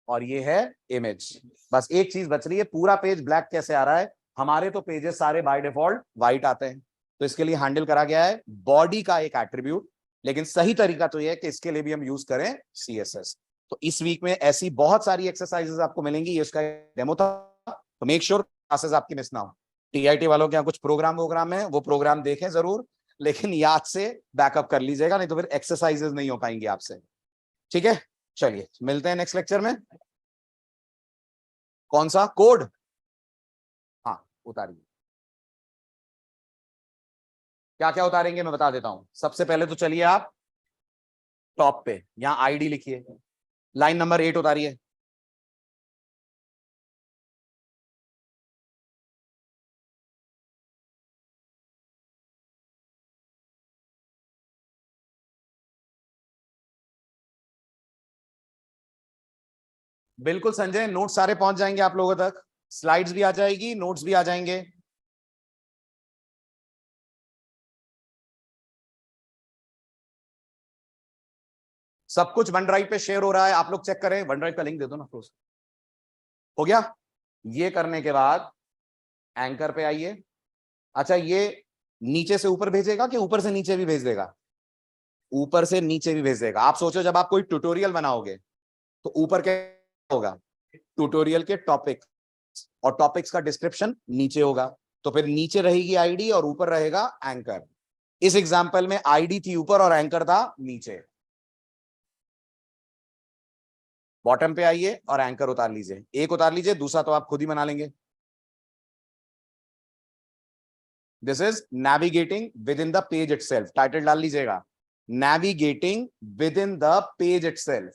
और ये है इमेज। बस एक चीज बच रही है, पूरा पेज ब्लैक कैसे आ रहा है? हमारे तो पेजेस सारे बाय डिफॉल्ट व्हाइट आते हैं, तो इसके लिए हैंडल करा गया है बॉडी का एक एट्रीब्यूट। लेकिन सही तरीका तो यह है कि इसके लिए भी हम यूज करें CSS। तो इस वीक में ऐसी बहुत सारी एक्सरसाइजेस आपको मिलेंगी, ये उसका डेमो था, तो मेक श्योर क्लासेस आपकी मिस ना हो। TIT वालों के यहाँ कुछ प्रोग्राम है, वो प्रोग्राम देखें जरूर, लेकिन याद से बैकअप कर लीजिएगा, नहीं तो फिर एक्सरसाइजेस नहीं हो पाएंगी आपसे। ठीक है, चलिए मिलते हैं नेक्स्ट लेक्चर में। कौन सा कोड? हाँ, उतारिए। क्या क्या उतारेंगे मैं बता देता हूं। सबसे पहले तो चलिए आप टॉप पे यहां आईडी लिखिए, लाइन नंबर 8 उतारिए। बिल्कुल संजय, नोट्स सारे पहुंच जाएंगे आप लोगों तक, स्लाइड्स भी आ जाएगी, नोट्स भी आ जाएंगे। सब कुछ वन ड्राइव पे शेयर हो रहा है, आप लोग चेक करें। वन ड्राइव का लिंक दे दो ना क्लोज। हो गया? ये करने के बाद एंकर पे आइए। अच्छा, ये नीचे से ऊपर भेजेगा कि ऊपर से नीचे भी भेज देगा? ऊपर से नीचे भी भेज देगा। आप सोचो जब आप कोई ट्यूटोरियल बनाओगे तो ऊपर क्या होगा? ट्यूटोरियल के टॉपिक, और टॉपिक्स का डिस्क्रिप्शन नीचे होगा, तो फिर नीचे रहेगी आईडी और ऊपर रहेगा एंकर। इस एग्जांपल में आईडी थी ऊपर और एंकर था नीचे। बॉटम पे आइए और एंकर उतार लीजिए, एक उतार लीजिए, दूसरा तो आप खुद ही बना लेंगे। This is navigating with in the page itself. Title डाल लीजिएगा, navigating with in the page itself.